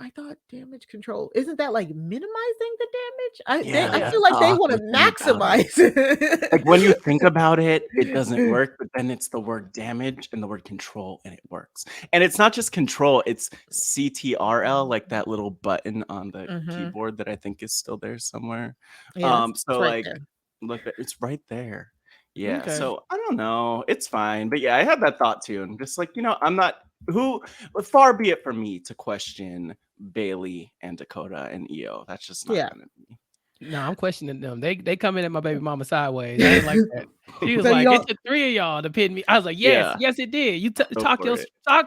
I thought Damage Control, isn't that like minimizing the damage? I feel like they want to maximize it. Like when you think about it, it doesn't work, but then it's the word damage and the word control and it works. And it's not just control, it's CTRL, like that little button on the keyboard that I think is still there somewhere. So like, look, it's right there. Yeah. Okay. So I don't know. It's fine. But yeah, I had that thought too. And just like, I'm not far be it from me to question Bailey and Dakota and Io. That's just not gonna be. No, I'm questioning them. They come in at my baby mama sideways. I didn't like that. She was like, "It's the three of y'all to pin me." I was like, "Yes, it did. You talk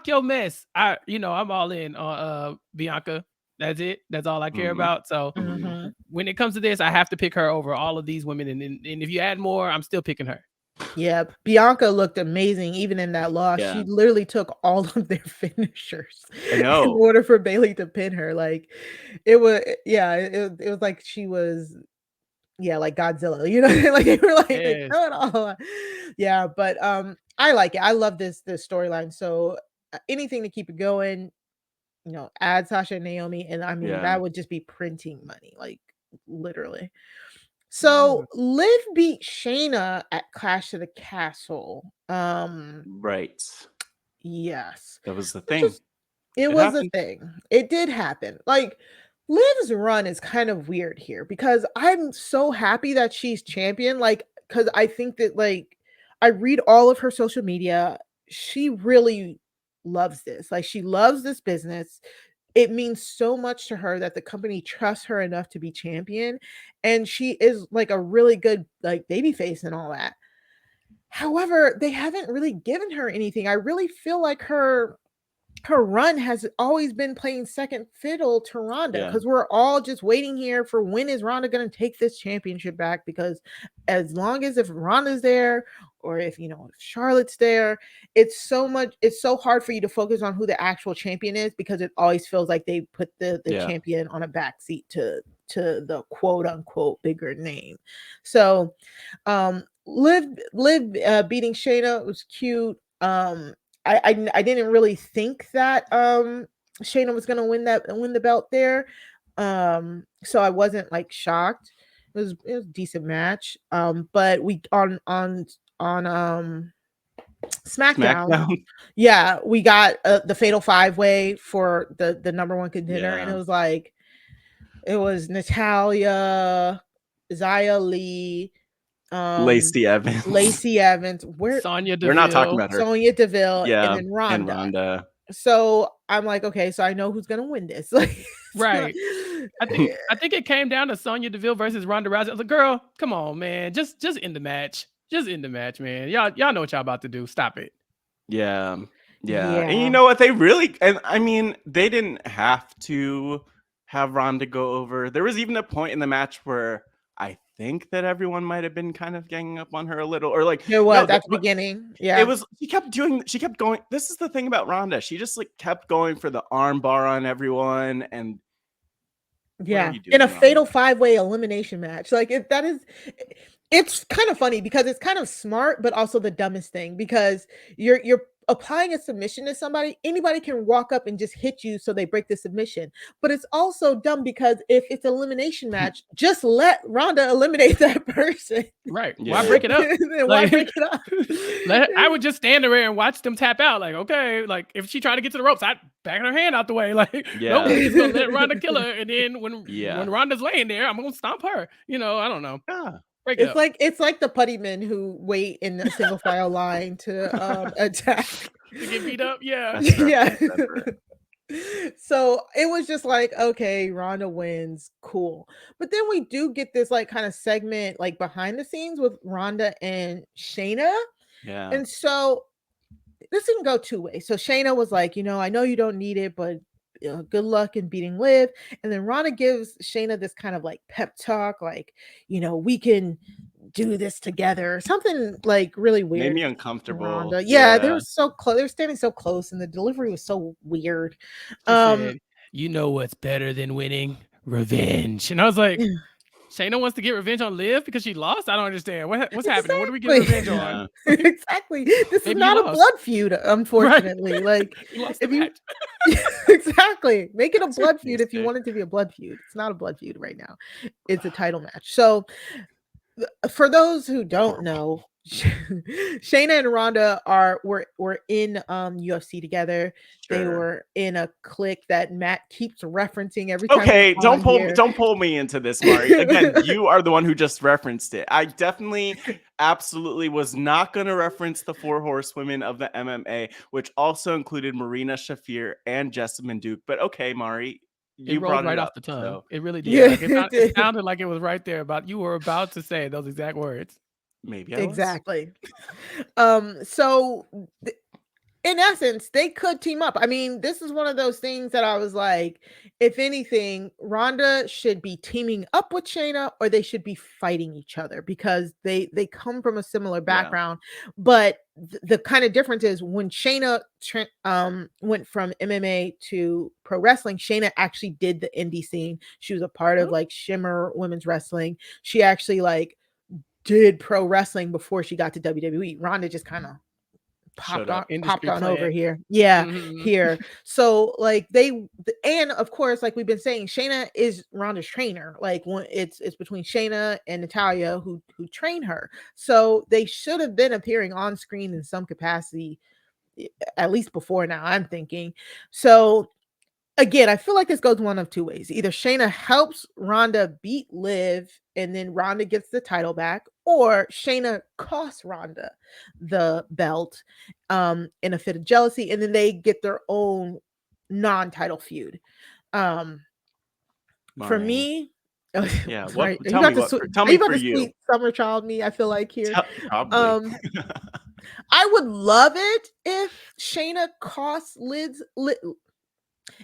your mess." I'm all in on Bianca. That's it. That's all I care about. So when it comes to this, I have to pick her over all of these women. And if you add more, I'm still picking her. Yeah, Bianca looked amazing even in that loss. Yeah. She literally took all of their finishers in order for Bailey to pin her. Like it was like she was like Godzilla, like they were like they throw it all. Yeah, but I like it. I love this storyline. So anything to keep it going, add Sasha and Naomi, and I mean that would just be printing money, like literally. So Liv beat Shayna at Clash of the Castle. Right. Yes. That was the thing. It was a thing. It did happen. Like Liv's run is kind of weird here because I'm so happy that she's champion. Like, because I think that like I read all of her social media. She really loves this. Like she loves this business. It means so much to her that the company trusts her enough to be champion. And she is like a really good like baby face and all that. However, they haven't really given her anything. I really feel like her run has always been playing second fiddle to Ronda because we're all just waiting here for when is Ronda going to take this championship back, because as long as if Ronda's there or if if Charlotte's there, it's so hard for you to focus on who the actual champion is because it always feels like they put the champion on a backseat to the quote unquote bigger name. So Liv beating Shayna was cute. I didn't really think that Shayna was gonna win the belt there. So I wasn't like shocked. It was a decent match. But we on SmackDown. Yeah, we got the Fatal 5-Way for the number one contender, and it was Natalya, Xia Li, Lacey Evans. Sonya Deville. We're not talking about her. Sonya Deville, and then Ronda. So I'm like, okay, so I know who's gonna win this. Right. I think it came down to Sonya Deville versus Ronda Rousey. I was like, girl, come on, man. Just end the match. Just end the match, man. Y'all know what y'all about to do. Stop it. Yeah. And you know what? They really, and I mean, they didn't have to have Ronda go over. There was even a point in the match where I think that everyone might have been kind of ganging up on her a little, or like there was at the beginning. Yeah, it was. She kept going. This is the thing about Ronda. She just like kept going for the arm bar on everyone, and Yeah, are you doing, in a fatal Ronda? 5-way elimination match. Like it's kind of funny because it's kind of smart, but also the dumbest thing because you're applying a submission to somebody. Anybody can walk up and just hit you so they break the submission. But it's also dumb because if it's an elimination match, just let Ronda eliminate that person. Right. Yeah. Why break it up? Then why break it up? I would just stand there and watch them tap out. Like, okay, like if she tried to get to the ropes, I'd back her hand out the way. Like, nope, we're just gonna let Ronda kill her. And then when Ronda's laying there, I'm gonna stomp her. You know, I don't know. Break it up. It's like the putty men who wait in a single file line to attack. To get beat up. Yeah. Yeah. So it was just like, okay, Ronda wins, cool. But then we do get this like kind of segment like behind the scenes with Ronda and Shayna. Yeah. And so this didn't go two ways. So Shayna was like, I know you don't need it, but good luck in beating Liv. And then Ronda gives Shayna this kind of like pep talk, like, we can do this together. Something like really weird. Made me uncomfortable. Ronda. Yeah, they were so close. They were standing so close, and the delivery was so weird. Said, you know what's better than winning? Revenge. And I was like, Shayna wants to get revenge on Liv because she lost? I don't understand. What's happening? What are we getting revenge on? Exactly. This is not a blood feud, unfortunately. Right. Like, you lost the match. Exactly. Make it a blood feud if you want it to be a blood feud. It's not a blood feud right now. It's a title match. So, for those who don't know, Shayna and Ronda were in UFC together. Sure. They were in a clique that Matt keeps referencing every time. Okay, don't pull me into this, Mari. Again, you are the one who just referenced it. I definitely absolutely was not going to reference the 4 horsewomen of the MMA, which also included Marina Shafir and Jessamine Duke. But okay, Mari, you rolled right it off the tongue. So. It really did. Yeah, like it sounded like it was right there. You were about to say those exact words. Maybe exactly. So in essence, they could team up. I mean, this is one of those things that I was like, if anything, Ronda should be teaming up with Shayna, or they should be fighting each other because they come from a similar background. Yeah. But the kind of difference is when Shayna went from MMA to pro wrestling, Shayna actually did the indie scene. She was a part of like Shimmer Women's Wrestling. She actually like did pro wrestling before she got to WWE. Ronda just kind of popped on over here. Yeah, here. So like and of course, like we've been saying, Shayna is Ronda's trainer. Like it's between Shayna and Natalya who train her. So they should have been appearing on screen in some capacity, at least before now, I'm thinking. So again, I feel like this goes one of two ways. Either Shayna helps Ronda beat Liv and then Ronda gets the title back, or Shayna costs Ronda the belt in a fit of jealousy, and then they get their own non-title feud. For me, yeah, right. Tell me for you. Summer child me, I feel like here. I would love it if Shayna costs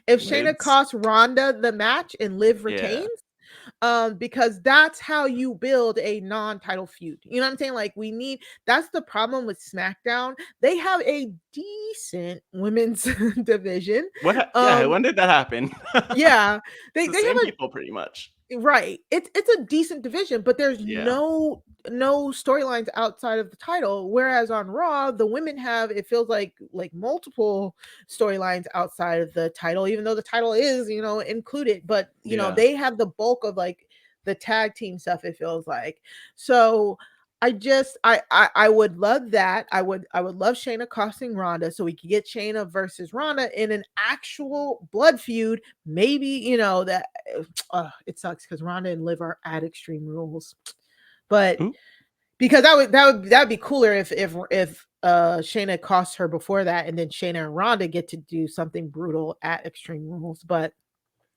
Shayna costs Ronda the match and Liv retains, because that's how you build a non-title feud. You know what I'm saying? Like that's the problem with SmackDown. They have a decent women's division. When did that happen? Yeah, they have people pretty much. Right. It's a decent division, but there's no storylines outside of the title. Whereas on Raw, the women have, it feels like multiple storylines outside of the title, even though the title is, included. But they have the bulk of like the tag team stuff, it feels like. So I would love that. I would love Shayna costing Ronda so we could get Shayna versus Ronda in an actual blood feud. Maybe, that it sucks because Ronda and Liv are at Extreme Rules. But because that would be cooler if Shayna costs her before that, and then Shayna and Ronda get to do something brutal at Extreme Rules. But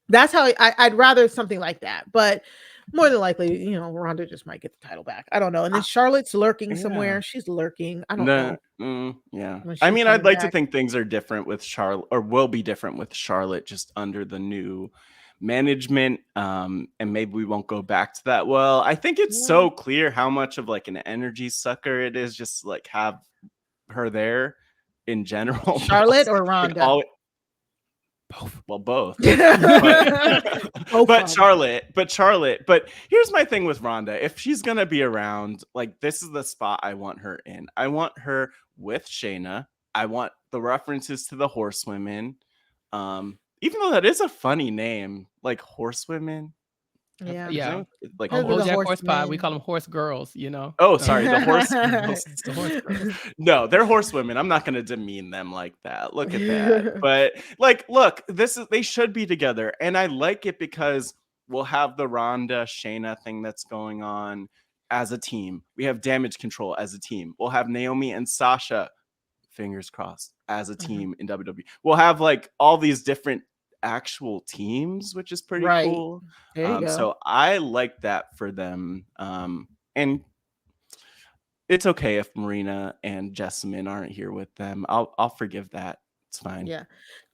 that's how I'd rather something like that. But more than likely, Ronda just might get the title back. I don't know. And then Charlotte's lurking somewhere. She's lurking. I don't know. Yeah. I mean, I'd like to think things are different with Charlotte, or will be different with Charlotte, just under the new management. And maybe we won't go back to that. Well, I think it's so clear how much of like an energy sucker it is just like have her there in general. Charlotte or Ronda? Both. Both but Charlotte. But here's my thing with Ronda. If she's gonna be around, like, this is the spot I want her in. I want her with Shayna. I want the references to the horsewomen. Even though that is a funny name, like horsewomen. Yeah. Like BoJack Horsepower, we call them horse girls, you know. Oh, sorry, the horse girls. The horse girls. No, they're horsewomen. I'm not going to demean them like that. Look at that. But like, look, they should be together, and I like it because we'll have the Ronda Shayna thing that's going on as a team. We have Damage Control as a team. We'll have Naomi and Sasha, fingers crossed, as a team in WWE. We'll have like all these different actual teams, which is pretty cool. There you go. So I like that for them. And it's okay if Marina and Jessamine aren't here with them. I'll forgive that. It's fine. Yeah.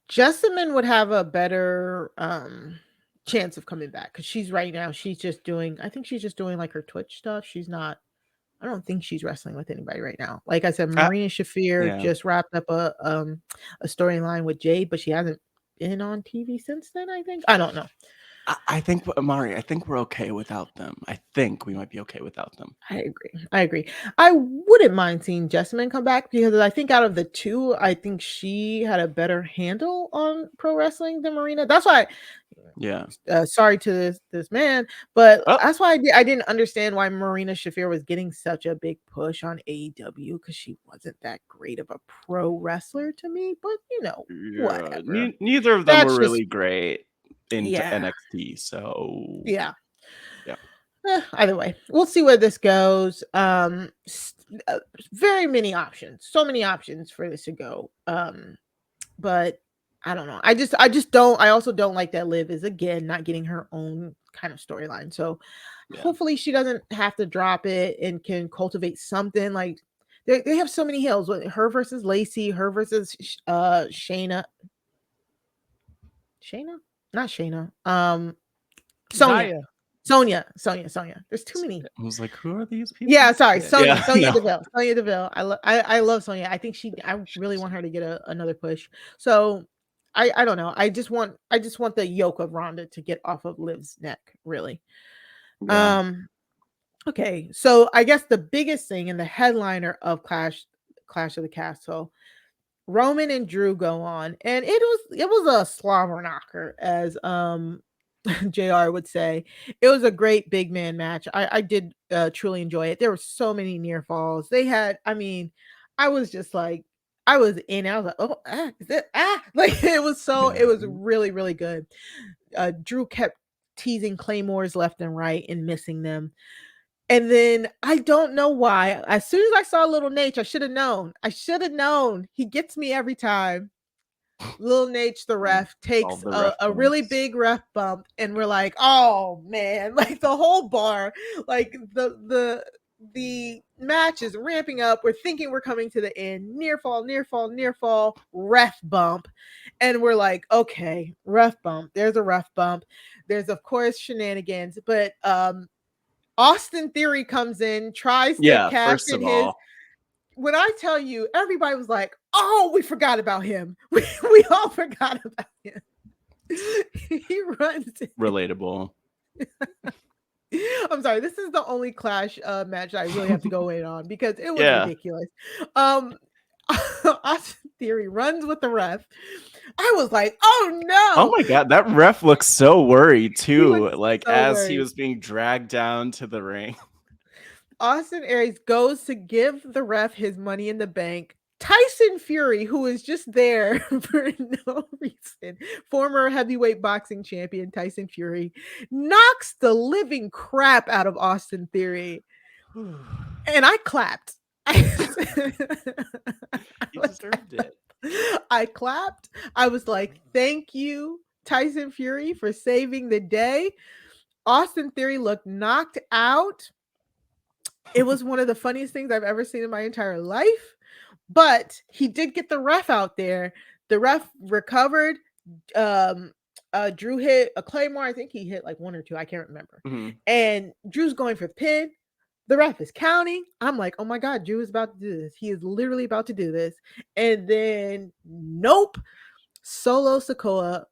Jessamine would have a better chance of coming back because she's just doing like her Twitch stuff. I don't think she's wrestling with anybody right now. Like I said, Marina Shafir just wrapped up a storyline with Jade, but she hasn't been on TV since then, I think. I don't know. I think, Amari, we're okay without them. I think we might be okay without them. I agree. I wouldn't mind seeing Jessamine come back because I think out of the two, I think she had a better handle on pro wrestling than Marina. That's why. Sorry to this man, but that's why I didn't understand why Marina Shafir was getting such a big push on AEW because she wasn't that great of a pro wrestler to me. But whatever. Neither of them were really great in NXT. So either way, we'll see where this goes. Very many options, so many options for this to go. But I don't know. I also don't like that Liv is again not getting her own kind of storyline. So hopefully she doesn't have to drop it and can cultivate something. Like they have so many hills with her versus Lacey, her versus Shayna. Not Shayna. Sonya. There's too many. I was like, who are these people? Yeah, sorry. Sonya Deville. I love Sonya. I think I really want her to get another push. So I don't know. I just want the yoke of Ronda to get off of Liv's neck, really. Yeah. Okay. So I guess the biggest thing and the headliner of Clash of the Castle, Roman and Drew go on, and it was a slobber knocker, as JR would say. It was a great big man match. I did truly enjoy it. There were so many near falls. I was just like, I was in. I was like, oh, is it? Like it was really, really good. Drew kept teasing claymores left and right and missing them. And then I don't know why. As soon as I saw Little Nate, I should have known. He gets me every time. Little Nate, the ref, takes a really big ref bump, and we're like, oh man, like the whole bar, like the match is ramping up. We're thinking we're coming to the end. Near fall, ref bump. And we're like, okay, ref bump. There's a ref bump. There's, of course, shenanigans. But Austin Theory comes in, tries to cash in his. When I tell you, everybody was like, oh, we forgot about him. We all forgot about him. He runs. Relatable. I'm sorry. This is the only Clash match I really have to go in on because it was ridiculous. Austin Theory runs with the ref. I was like, oh no. Oh my God. That ref looks so worried too. He was being dragged down to the ring. Austin Aries goes to give the ref his money in the bank. Tyson Fury, who is just there for no reason, former heavyweight boxing champion Tyson Fury, knocks the living crap out of Austin Theory. And I clapped. You deserved it. I clapped. I was like, thank you, Tyson Fury, for saving the day. Austin Theory looked knocked out. It was one of the funniest things I've ever seen in my entire life. But he did get the ref out there. The ref recovered. Drew hit a claymore. I think he hit like one or two. I can't remember. Mm-hmm. And Drew's going for the pin. The ref is counting. I'm like, oh my God, Drew is about to do this. He is literally about to do this. And then, nope. Solo Sikoa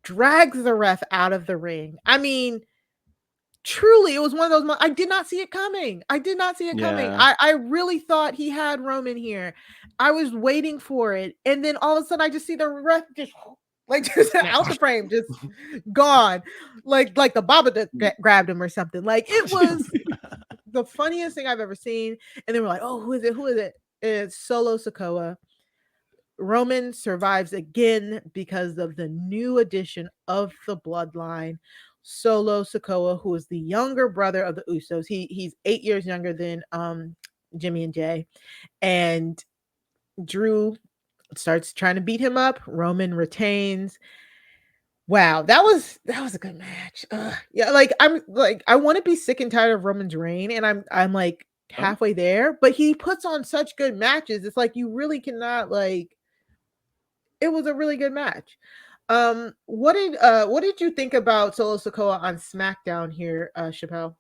drags the ref out of the ring. I mean, truly, it was one of those. I did not see it coming. I really thought he had Roman here. I was waiting for it, and then all of a sudden, I just see the ref just out the frame, just gone, like the Baba grabbed him or something. Like, it was the funniest thing I've ever seen. And they were like, "Oh, who is it? It's Solo Sikoa." Roman survives again because of the new addition of the bloodline, Solo Sikoa, who is the younger brother of the Usos. He's 8 years younger than Jimmy and Jay. And Drew starts trying to beat him up. Roman retains. Wow, that was a good match. Yeah, I want to be sick and tired of Roman's reign, and I'm like halfway there, but he puts on such good matches. It's like you really cannot it was a really good match. What did you think about Solo Sikoa on SmackDown here, Chappell?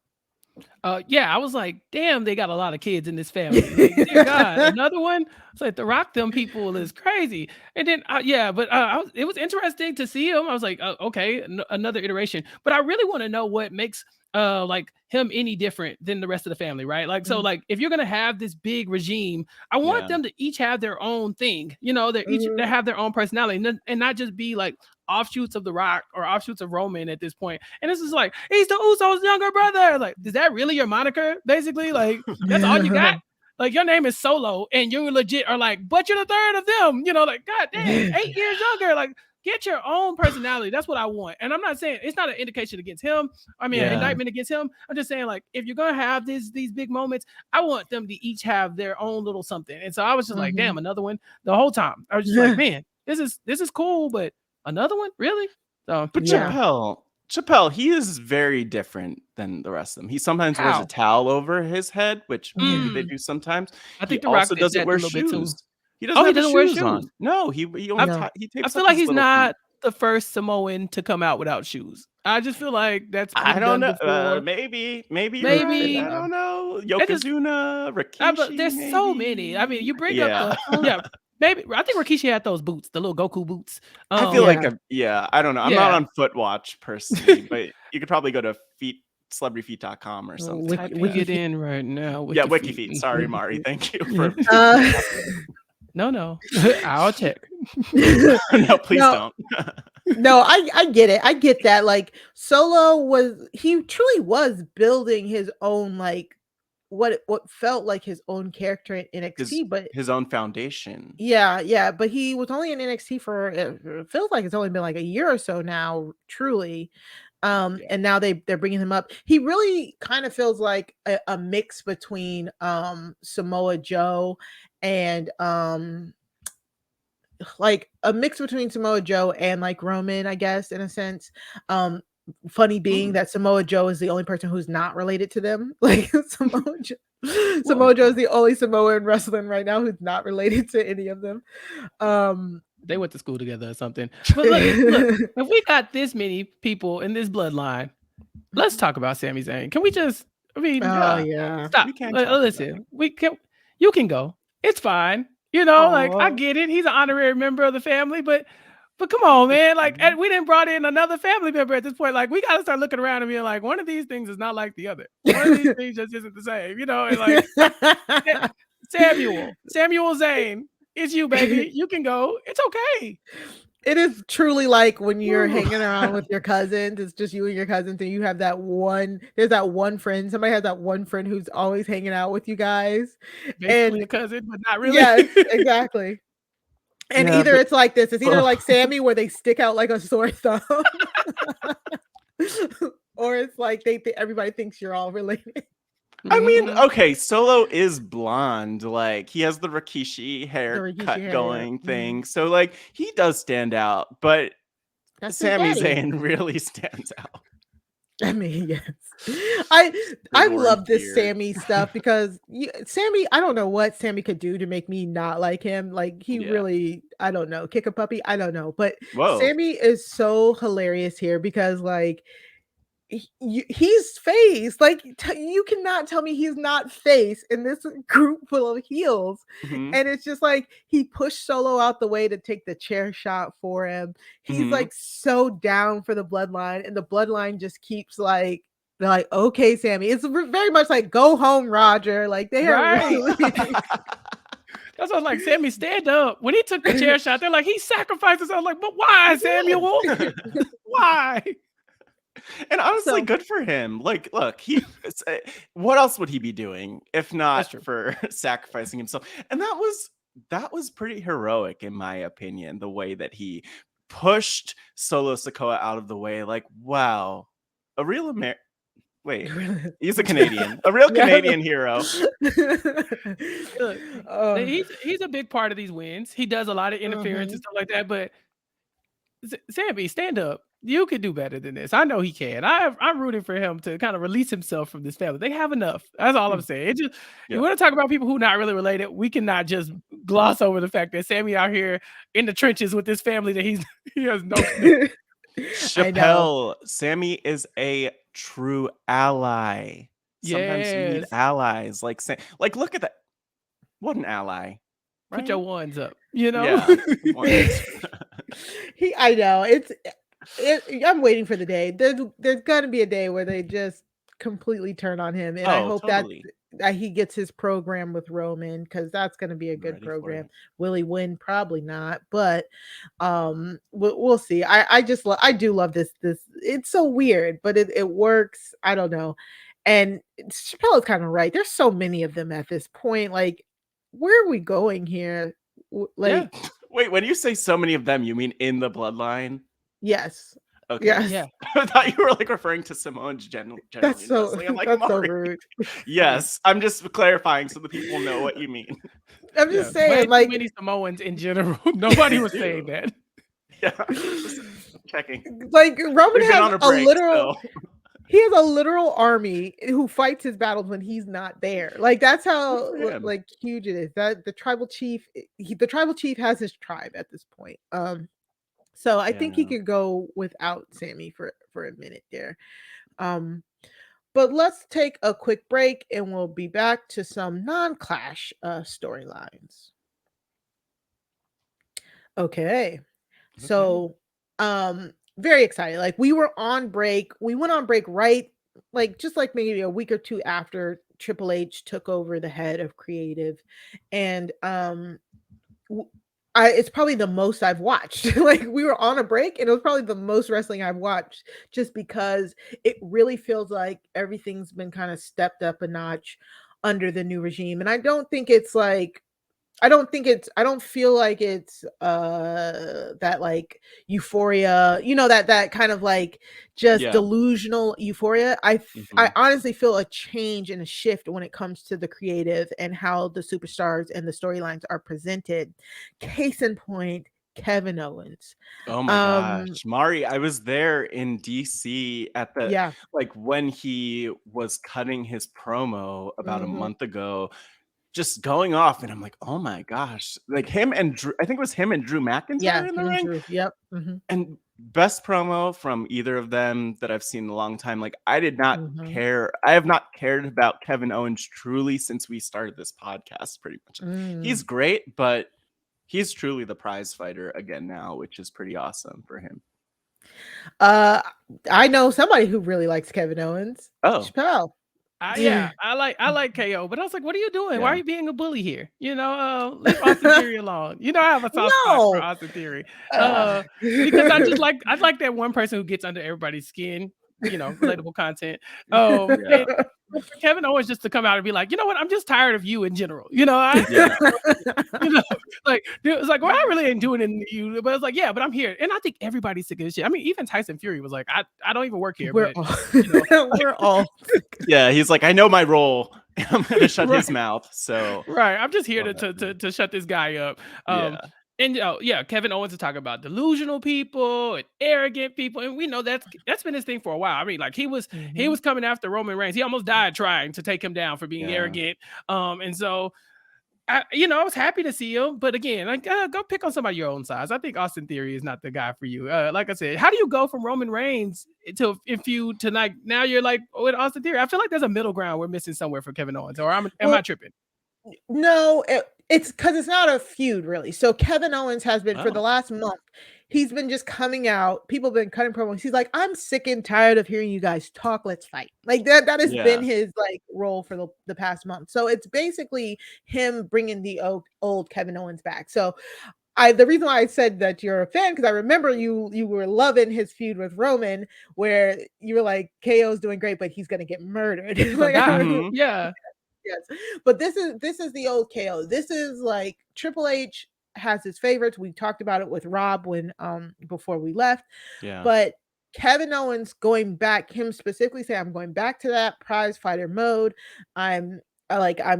Yeah, I was like, damn, they got a lot of kids in this family. Like, dear God, another one. It's like the Rock them people is crazy. And then it was interesting to see him. I was like, okay, another iteration. But I really want to know what makes him any different than the rest of the family, right? Like, so like if you're gonna have this big regime, I want them to each have their own thing. They have their own personality, and not just be like offshoots of the Rock or offshoots of Roman at this point. And this is like, he's the Usos' younger brother. Like, is that really your moniker? Basically, like, that's all you got. Like, your name is Solo, and you legit are like, but you're the third of them. Like, God damn, 8 years younger. Like, get your own personality. That's what I want. And I'm not saying it's not an indication against him. I mean, an indictment against him. I'm just saying, like, if you're gonna have these big moments, I want them to each have their own little something. And so I was just like, damn, another one. The whole time I was just like, man, this is cool, but another one, really? So, but Chappell, he is very different than the rest of them. He sometimes wears a towel over his head, which maybe they do sometimes. I think he also doesn't wear shoes. He doesn't have shoes on. No, he only he tapes. I feel like he's not the first Samoan to come out without shoes. I just feel like that's been I don't done know. before. Maybe. Right. I don't know. Yokozuna, Rikishi. But there's so many. I mean, you bring up maybe I think Rikishi had those boots, the little Goku boots. I feel like I don't know. I'm not on Foot Watch personally, but you could probably go to celebrityfeet.com or something. We get in right now. WikiFeet. Sorry, Mari. Thank you for. No, I'll check. No, please don't. No, I get it. I get that. Like, Solo truly was building his own, like, what felt like his own character in NXT, but his own foundation. Yeah, but he was only in NXT for it feels like it's only been like a year or so now, truly. And now they're bringing him up. He really kind of feels like a mix between Samoa Joe and like Roman, I guess, in a sense. Funny being that Samoa Joe is the only person who's not related to them. Like, Samoa Joe is the only Samoan wrestling right now who's not related to any of them. They went to school together or something. But look, if we got this many people in this bloodline, let's talk about Sami Zayn. Can we just? I mean, stop. Listen, you can go. It's fine. Like, I get it. He's an honorary member of the family, but come on, man. Like, we didn't brought in another family member at this point. Like, we got to start looking around and being like, one of these things is not like the other. One of these things just isn't the same, And like, Samuel Zayn, it's you, baby. You can go. It's okay. It is truly like when you're hanging around with your cousins. It's just you and your cousins, and you have there's that one friend. Somebody has that one friend who's always hanging out with you guys. Basically a cousin, but not really. Yes, exactly. And either it's like this. It's either like Sammy, where they stick out like a sore thumb, or it's like everybody thinks you're all related. I mean, okay, Solo is blonde. Like, he has the Rikishi haircut going thing. So, like, he does stand out. But Sami Zayn really stands out. I mean, yes. I love this Sammy stuff because Sammy, I don't know what Sammy could do to make me not like him. Like, he really, I don't know, kick a puppy. I don't know. But Sammy is so hilarious here because, like, he's face. Like you cannot tell me he's not face in this group full of heels. Mhm. And it's just like he pushed Solo out the way to take the chair shot for him. He's like so down for the bloodline, and the bloodline just keeps like, they're like, okay, Sammy. It's very much like go home, Roger. Like they are really That's what I was like, Sammy, stand up. When he took the chair shot, they're like, he sacrifices. I was like, but why, Samuel? Why? And honestly, good for him. Like, look, what else would he be doing if not for sacrificing himself? And that was pretty heroic, in my opinion, the way that he pushed Solo Sikoa out of the way. Like, wow, a real Wait, he's a Canadian, a real Canadian hero. Look, he's a big part of these wins. He does a lot of interference and stuff like that. But Sammy, stand up. You could do better than this. I know he can. I'm rooting for him to kind of release himself from this family. They have enough. That's all I'm saying. You want to talk about people who are not really related, we cannot just gloss over the fact that Sammy out here in the trenches with this family that he has no Chappell, Sammy is a true ally. Sometimes you need allies. Like look at that. What an ally. Right? Put your ones up, you know? Yeah. I know. I'm waiting for the day. There's gonna be a day where they just completely turn on him. And I hope that he gets his program with Roman, because that's going to be a good program. Will he win? Probably not, but we'll see. I do love this. It's so weird, but it works. I don't know. And Chappell is kind of right. There's so many of them at this point. Like, where are we going here? Like, wait, when you say so many of them, you mean in the bloodline? Yes. Okay. Yes. Yeah. I thought you were like referring to Samoans generally. That's so, I'm like, that's so rude. Yes, I'm just clarifying so the people know what you mean. I'm just saying, like, many Samoans in general. Nobody was saying that. Yeah, just checking. Like Roman has a literal. So. He has a literal army who fights his battles when he's not there. Like that's how like huge it is. That the tribal chief has his tribe at this point. So I think he could go without Sammy for a minute there. But let's take a quick break and we'll be back to some non-clash storylines. Okay. So very excited. Like we were on break. We went on break right like just like maybe a week or two after Triple H took over the head of creative, and it's probably the most I've watched. Like we were on a break and it was probably the most wrestling I've watched, just because it really feels like everything's been kind of stepped up a notch under the new regime. And I don't feel like it's that like euphoria, that kind of like just delusional euphoria. I honestly feel a change and a shift when it comes to the creative and how the superstars and the storylines are presented. Case in point, Kevin Owens. Oh my gosh, Mari, I was there in DC at the like when he was cutting his promo about a month ago, just going off, and I'm like, oh my gosh, like him and Drew, I think it was him and Drew McIntyre in the ring. Drew. Yep. And best promo from either of them that I've seen in a long time. Like I did not care. I have not cared about Kevin Owens truly since we started this podcast, pretty much. He's great, but he's truly the prize fighter again now, which is pretty awesome for him. I know somebody who really likes Kevin Owens. Chappell. I like KO, but I was like, what are you doing? Why are you being a bully here? Leave Austin Theory alone. I have a soft spot for Austin Theory. Because I like that one person who gets under everybody's skin, relatable content. And for Kevin Owens just to come out and be like, you know what, I'm just tired of you in general. Like it's like, well, I really ain't doing it in you, but it's like, yeah, but I'm here, and I think everybody's sick of this shit. I mean, even Tyson Fury was like, I don't even work here. We're all yeah, he's like, I know my role. I'm gonna shut his mouth. So I'm just here to shut this guy up. And Kevin Owens is talking about delusional people and arrogant people, and we know that's been his thing for a while. I mean, like he was coming after Roman Reigns. He almost died trying to take him down for being arrogant. And so I was happy to see him, but again, like go pick on somebody your own size. I think Austin Theory is not the guy for you. Like I said, how do you go from Roman Reigns to Feud to like now you're like with Austin Theory? I feel like there's a middle ground we're missing somewhere for Kevin Owens, or am I tripping? No, it's because it's not a feud really. So Kevin Owens has been for the last month. He's been just coming out. People have been cutting promos. He's like, I'm sick and tired of hearing you guys talk. Let's fight. Like that has been his like role for the past month. So it's basically him bringing the old Kevin Owens back. So the reason why I said that you're a fan, because I remember you were loving his feud with Roman, where you were like, KO's doing great, but he's gonna get murdered. Like, yeah. Yes, but this is the old KO. This is like Triple H has his favorites. We talked about it with Rob when before we left. Yeah. But Kevin Owens going back, him specifically saying, I'm going back to that prize fighter mode. I'm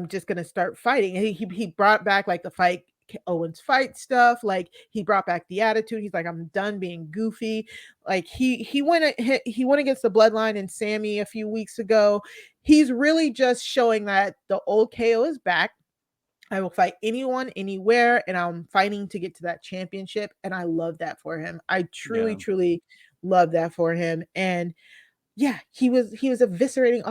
just gonna start fighting. And he brought back like the fight Owens fight stuff. Like he brought back the attitude. He's like, I'm done being goofy. Like he went against the Bloodline and Sammy a few weeks ago. He's really just showing that the old KO is back. I will fight anyone, anywhere, and I'm fighting to get to that championship. And I love that for him. I truly love that for him. And yeah, he was eviscerating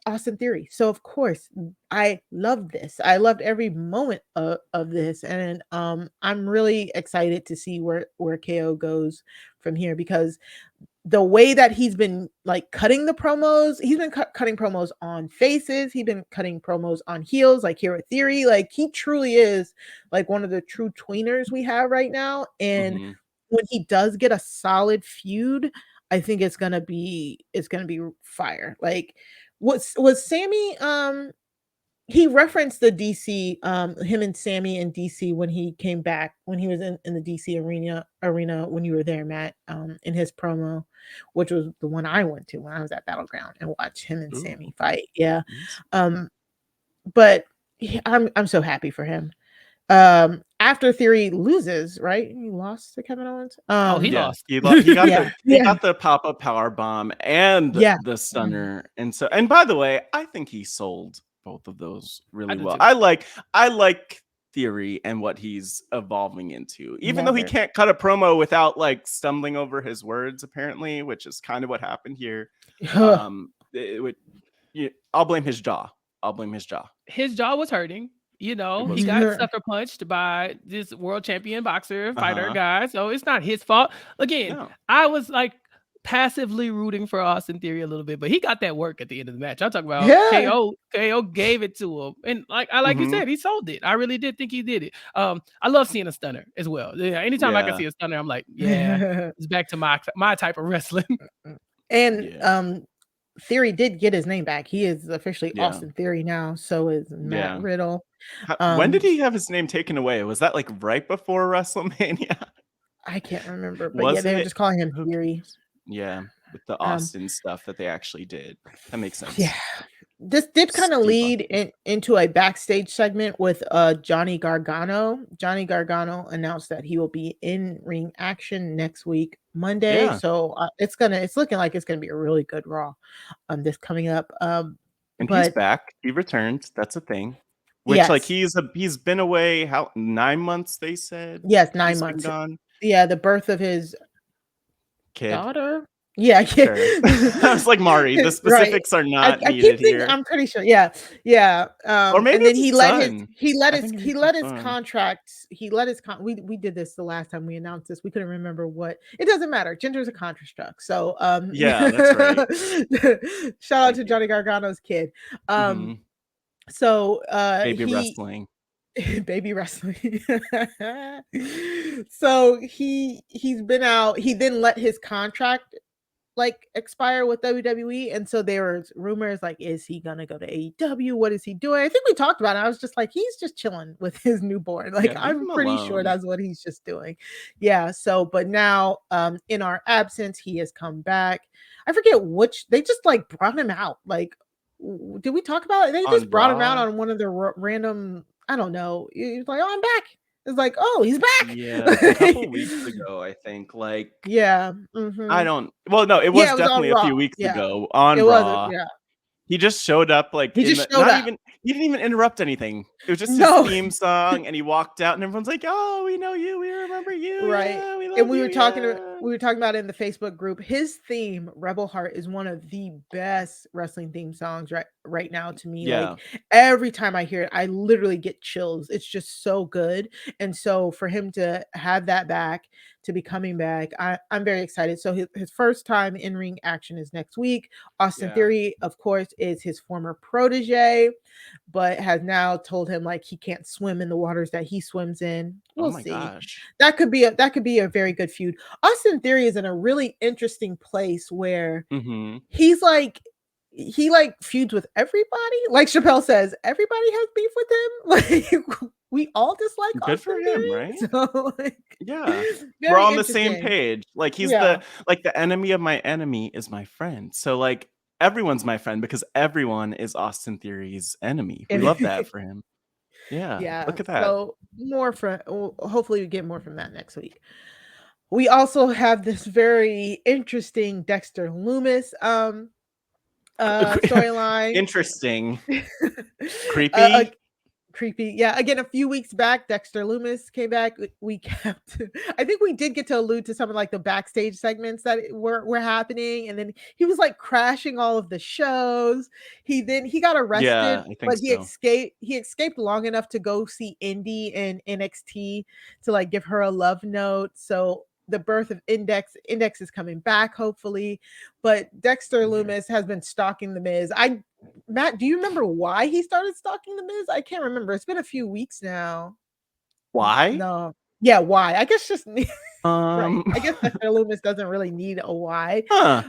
Austin Theory. So of course, I loved this. I loved every moment of this, and I'm really excited to see where KO goes from here, because the way that he's been like cutting the promos, he's been cutting promos on faces, he's been cutting promos on heels, like here with Theory. Like he truly is like one of the true tweeners we have right now. And when he does get a solid feud, I think it's gonna be fire. Like was Sammy he referenced the DC him and Sammy in DC when he came back, when he was in the DC arena when you were there, Matt, in his promo, which was the one I went to when I was at Battleground and watched him and Sammy fight. Yeah. But I'm so happy for him. After Theory loses, right? He lost to Kevin Owens. He lost. He got the pop-up power bomb and the stunner. And by the way, I think he sold both of those really well. I like Theory and what he's evolving into, even though he can't cut a promo without like stumbling over his words, apparently, which is kind of what happened here. I'll blame his jaw. His jaw was hurting. He got sucker punched by this world champion boxer fighter guy. So it's not his fault. Again, I was like passively rooting for Austin Theory a little bit, but he got that work at the end of the match. I'm talking about KO gave it to him. And like you said, he sold it. I really did think he did it. I love seeing a stunner as well. Yeah, anytime I can see a stunner, I'm like, it's back to my type of wrestling. And Theory did get his name back. He is officially Austin Theory now. So is Matt Riddle. When did he have his name taken away? Was that like right before WrestleMania? I can't remember, but they were just calling him Theory. Yeah, with the Austin stuff that they actually did. That makes sense. Yeah. This did kind of lead into a backstage segment with Johnny Gargano. Johnny Gargano announced that he will be in ring action next week, Monday. Yeah. So it's looking like it's gonna be a really good Raw this coming up. And he's back. He returned. That's a thing. Which like he's been away 9 months, they said? Yes, 9 months. Gone. Yeah, the birth of his kid. Daughter. Yeah, sure. I was like, Mari, the specifics are not needed here. I'm pretty sure. Yeah. Or maybe and then he let his contract. We did this the last time we announced this. We couldn't remember what. It doesn't matter. Gender's a construct. So yeah, that's right. Shout out to Johnny Gargano's kid. So wrestling. Baby wrestling. So he's been out. He then let his contract like expire with WWE, and so there was rumors like, is he gonna go to AEW? What is he doing? I think we talked about it. I was just like, he's just chilling with his newborn. Like I'm pretty sure that's what he's just doing. Yeah. So, but now in our absence, he has come back. I forget which. They just like brought him out. Like, did we talk about it? They just brought him out on one of the random. I don't know. He's like, oh, I'm back. It's like, oh, he's back. Yeah, a couple weeks ago, I think. Like, yeah. I don't. Well, no, it was definitely a few weeks ago on Raw. He just showed up like He just showed up. He didn't even interrupt anything. It was just No. his theme song, and he walked out, and everyone's like, "Oh, we know you, we remember you, Right. yeah, we love And we you, were talking yeah." we were talking about it in the Facebook group. His theme, Rebel Heart, is one of the best wrestling theme songs right now to me. Yeah. Like every time I hear it, I literally get chills. It's just so good. And so for him to have that back, to be coming back, I'm very excited. So his first time in ring action is next week. Austin Yeah. Theory, of course, is his former protege, but has now told him like he can't swim in the waters that he swims in. We'll see. Gosh. That could be a very good feud. Austin Theory is in a really interesting place where he's like he feuds with everybody. Like Chappell says, everybody has beef with him. Like we all dislike Good Austin for him, Theory. right? So like, yeah, very we're on the same interesting. page. Like he's Yeah. the enemy of my enemy is my friend. So like everyone's my friend because everyone is Austin Theory's enemy. We love that for him. Yeah. Yeah. Look at that. So hopefully we get more from that next week. We also have this very interesting Dexter Lumis storyline. Interesting. Creepy. Creepy. Yeah. Again, a few weeks back, Dexter Lumis came back. I think we did get to allude to some of like the backstage segments that were happening. And then he was like crashing all of the shows. He got arrested, Yeah, I think but he escaped long enough to go see Indy and NXT to like give her a love note. So the birth of Index is coming back, hopefully. But Dexter Lumis has been stalking The Miz. Matt, do you remember why he started stalking The Miz? I can't remember. It's been a few weeks now. Why? No. Yeah, why? I guess just right. I guess Dexter Lumis doesn't really need a why. Huh.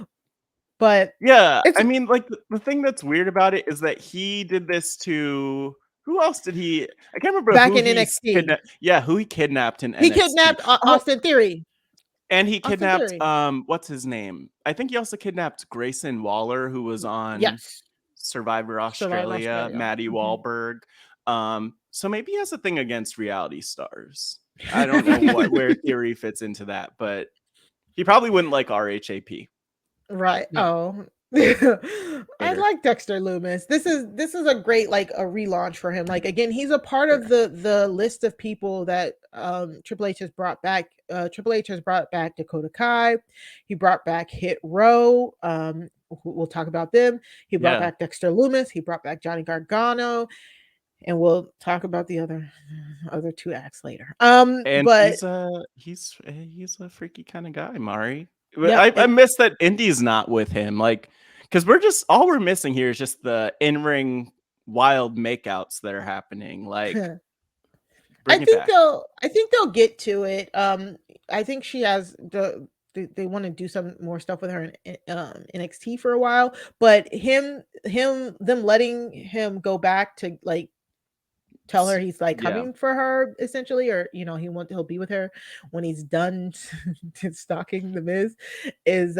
But yeah, I mean, like the thing that's weird about it is that he did this to who else did he? I can't remember back who in he NXT. who he kidnapped in NXT. He kidnapped Austin Theory. And he kidnapped what's his name? I think he also kidnapped Grayson Waller, who was on Survivor Australia, Maddie Wahlberg. So maybe he has a thing against reality stars. I don't know where Theory fits into that, but he probably wouldn't like RHAP. Right. Oh. I like Dexter Lumis. This is a great like a relaunch for him. Like again, he's a part of the list of people that Triple H has brought back. Triple H has brought back Dakota Kai. He brought back Hit Row. We'll talk about them. He brought back Dexter Lumis. He brought back Johnny Gargano. And we'll talk about the other two acts later. And but he's a freaky kind of guy, Mari. Yeah, I miss that Indy's not with him. Like, because all we're missing here is just the in-ring wild makeouts that are happening. Like, I think they'll get to it. I think she has they want to do some more stuff with her in NXT for a while, but them letting him go back to like tell her he's like coming for her essentially, or he'll be with her when he's done stalking The Miz is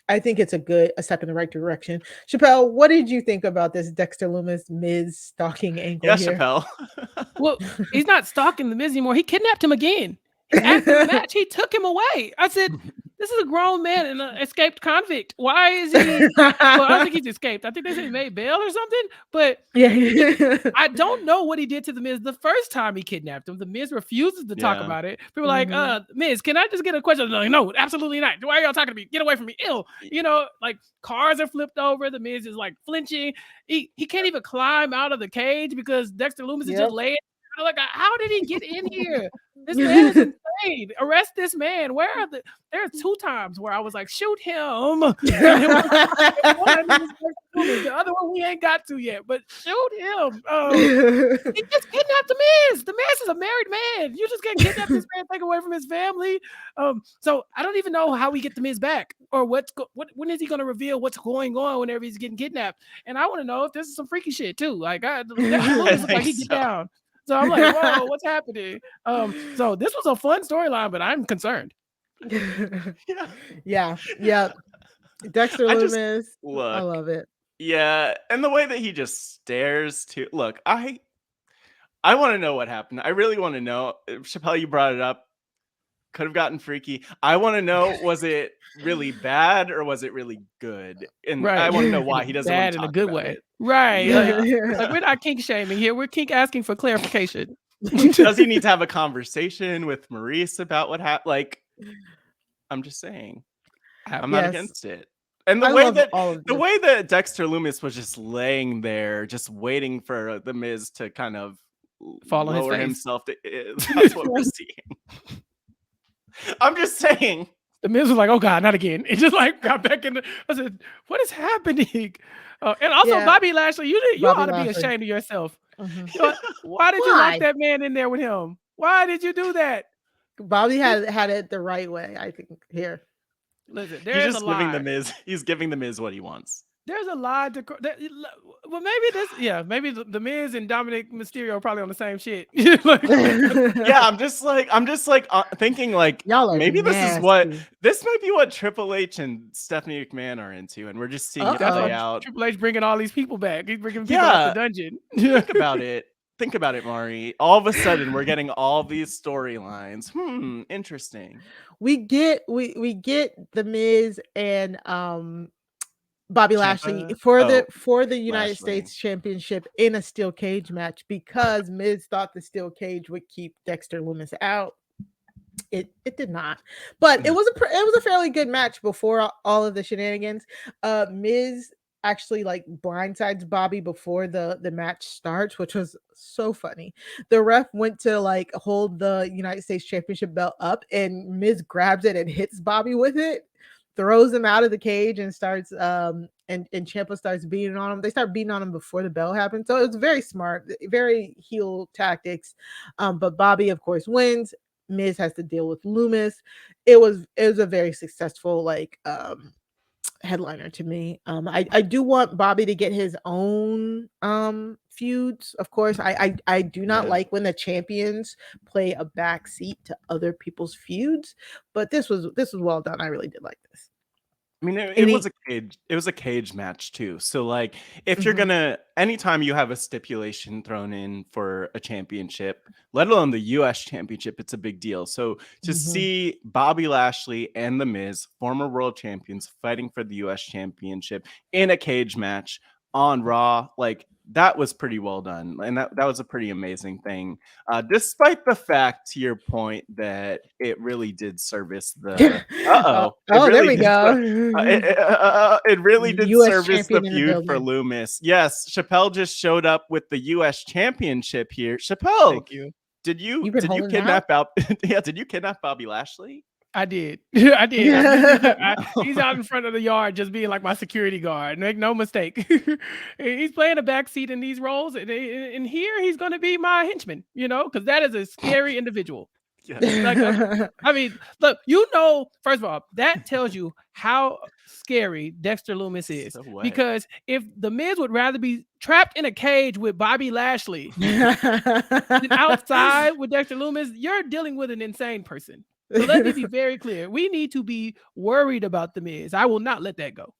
I think it's a step in the right direction. Chappell, what did you think about this Dexter Lumis Miz stalking angle here? Chappell. Well, he's not stalking The Miz anymore. He kidnapped him again. After the match, he took him away. I said, this is a grown man and an escaped convict. Why is he? Well, I don't think he's escaped. I think they said he made bail or something. But I don't know what he did to The Miz the first time he kidnapped him. The Miz refuses to talk about it. People are like, Miz, can I just get a question? No, absolutely not. Why are y'all talking to me? Get away from me. Ew. Like cars are flipped over. The Miz is like flinching. He can't even climb out of the cage because Dexter Lumis is just laying. Like, how did he get in here? This man is insane. Arrest this man. There are 2 times where I was like, shoot him. The other one we ain't got to yet, but shoot him. He just kidnapped The Miz. The Miz is a married man. You just can't kidnap this man, take away from his family. So I don't even know how we get The Miz back, or when is he going to reveal what's going on whenever he's getting kidnapped? And I want to know if this is some freaky shit too. Like, looks like he get down. So I'm like, whoa, what's happening? So this was a fun storyline, but I'm concerned. Yeah. Dexter Lumis, I love it. Yeah, and the way that he just stares to look, I want to know what happened. I really want to know. Chappell, you brought it up. Could have gotten freaky. I want to know, was it really bad or was it really good? And I want to know why he doesn't want bad to in a talk good about way. it. Right. Yeah. Like we're not kink shaming here. We're kink asking for clarification. Does he need to have a conversation with Maurice about what happened? Like, I'm just saying, I'm not against it. And the way that Dexter Lumis was just laying there, just waiting for the Miz to kind of fall on his lower face. himself, that's what we're seeing. I'm just saying. The Miz was like, "Oh God, not again!" It just like got back in. I said, "What is happening?" And also, Bobby Lashley, you ought to be ashamed of yourself. Mm-hmm. Why did you lock that man in there with him? Why did you do that? Bobby had it the right way, I think. Here, listen, he's just giving the Miz. He's giving the Miz what he wants. There's a lot to. Well, maybe the Miz and Dominik Mysterio are probably on the same shit. Yeah, I'm just like thinking like maybe nasty. this might be what Triple H and Stephanie McMahon are into, and we're just seeing it play out. Triple H bringing all these people back. He's bringing people out the dungeon. Think about it, Mari. All of a sudden, we're getting all these storylines. Interesting. We get the Miz and Bobby Lashley for the United States Championship in a steel cage match because Miz thought the steel cage would keep Dexter Lumis out. It did not, but it was a fairly good match before all of the shenanigans. Miz actually like blindsides Bobby before the match starts, which was so funny. The ref went to like hold the United States Championship belt up, and Miz grabs it and hits Bobby with it. Throws him out of the cage and starts and Ciampa starts beating on him. They start beating on him before the bell happened. So it was very smart, very heel tactics. But Bobby, of course, wins. Miz has to deal with Lumis. It was a very successful headliner to me. I do want Bobby to get his own feuds. Of course, I do not like when the champions play a back seat to other people's feuds, but this was well done. I really did like this. I mean, it was a cage match too. So like, if you're gonna, anytime you have a stipulation thrown in for a championship, let alone the U.S. Championship, it's a big deal. So to see Bobby Lashley and The Miz, former world champions, fighting for the U.S. Championship in a cage match on Raw, like that was pretty well done, and that was a pretty amazing thing. Despite the fact, to your point, that it really did service the there we go. It really did US service the feud for Lumis. Yes, Chappell just showed up with the U.S. Championship here. Chappell, thank you. Did you kidnap did you kidnap Bobby Lashley? I did. I did. He's out in front of the yard just being like my security guard. Make no mistake. He's playing a backseat in these roles. And here he's going to be my henchman, because that is a scary individual. Yes. I mean, look, first of all, that tells you how scary Dexter Lumis is. Because if the Miz would rather be trapped in a cage with Bobby Lashley than outside with Dexter Lumis, you're dealing with an insane person. So let me be very clear. We need to be worried about the Miz. I will not let that go.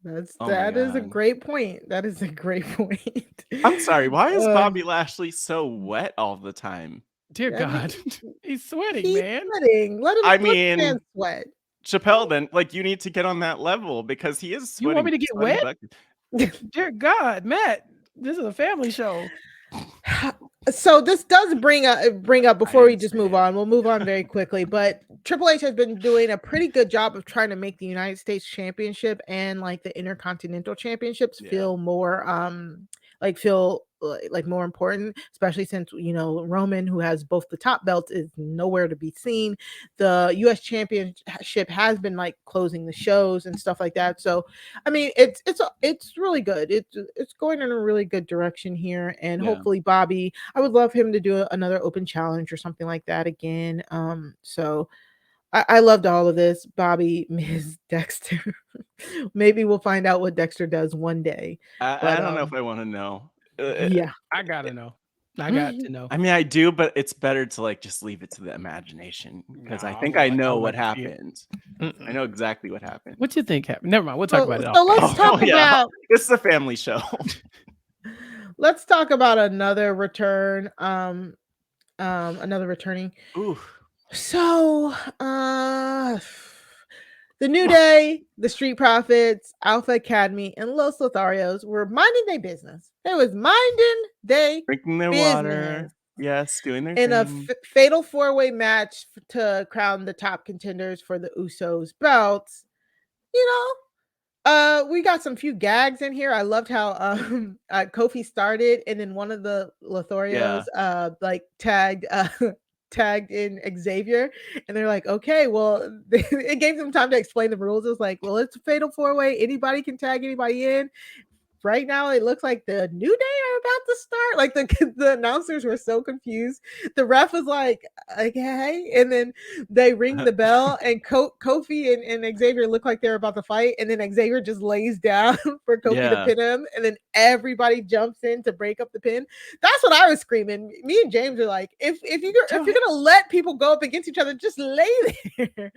That is a great point. That is a great point. I'm sorry. Why is Bobby Lashley so wet all the time? Dear God, he's sweating, man. Sweating. Let him sweat. Chappell, then, like, you need to get on that level because he is sweating. You want me to get wet? Dear God, Matt, this is a family show. So this does bring up before we just move on. We'll move on very quickly, but Triple H has been doing a pretty good job of trying to make the United States Championship and like the Intercontinental Championships feel more more important, especially since Roman, who has both the top belts, is nowhere to be seen. The US Championship has been like closing the shows and stuff like that. So I mean, it's really good. It's going in a really good direction here, and hopefully Bobby, I would love him to do another open challenge or something like that again. So I loved all of this. Bobby, Miz, Dexter. Maybe we'll find out what Dexter does one day. I don't know if I want to know. I gotta know. I got to know. I mean, I do, but it's better to like just leave it to the imagination because I think I know what happened. I know exactly what happened. What you think happened? Never mind. We'll talk about it. So let's talk about. It's a family show. Let's talk about another return. Another returning. Ooh. So, the New Day, the Street Profits, Alpha Academy, and Los Lotharios were minding their business. They was minding their Drinking their business water. Yes, doing their in a thing. fatal 4-way match to crown the top contenders for the Usos belts. We got some few gags in here. I loved how Kofi started, and then one of the Lotharios like tagged tagged in Xavier, and they're like, okay, well, it gave them time to explain the rules. It was like, well, it's a fatal 4-way. Anybody can tag anybody in. Right now, it looks like the New Day are about to start. Like the announcers were so confused. The ref was like, okay, and then they ring the bell, and Kofi and Xavier look like they're about to fight, and then Xavier just lays down for Kofi to pin him, and then everybody jumps in to break up the pin. That's what I was screaming. Me and James are like, if you're gonna let people go up against each other, just lay there.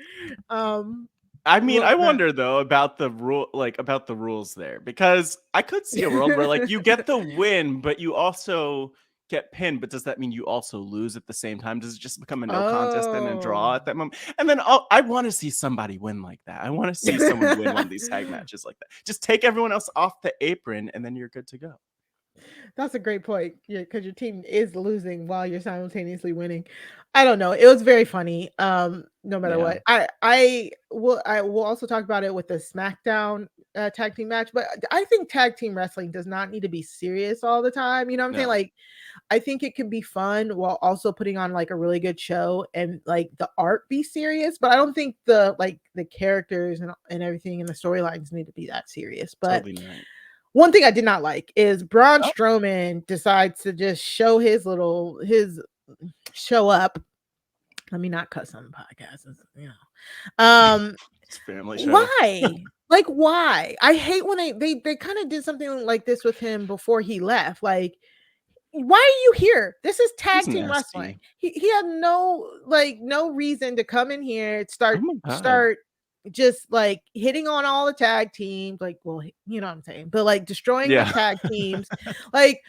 I mean, I wonder though about the rules there, because I could see a world where like you get the win, but you also get pinned. But does that mean you also lose at the same time? Does it just become a no contest and a draw at that moment? And then I want to see somebody win like that. I want to see someone win one of these tag matches like that. Just take everyone else off the apron, and then you're good to go. That's a great point. Yeah, because your team is losing while you're simultaneously winning. I don't know. It was very funny. No matter what. I will also talk about it with the SmackDown tag team match, but I think tag team wrestling does not need to be serious all the time. You know what I'm saying? Like, I think it can be fun while also putting on like a really good show and like the art be serious, but I don't think the characters and everything and the storylines need to be that serious. But totally right. One thing I did not like is Braun Strowman decides to just show his show up. Let me not cuss on the podcast, It's family show. Why? Like, why? I hate when they kind of did something like this with him before he left. Like, why are you here? This is tag team wrestling. He had no reason to come in here, start just like hitting on all the tag teams, like, well, you know what I'm saying, but like destroying the tag teams. Like,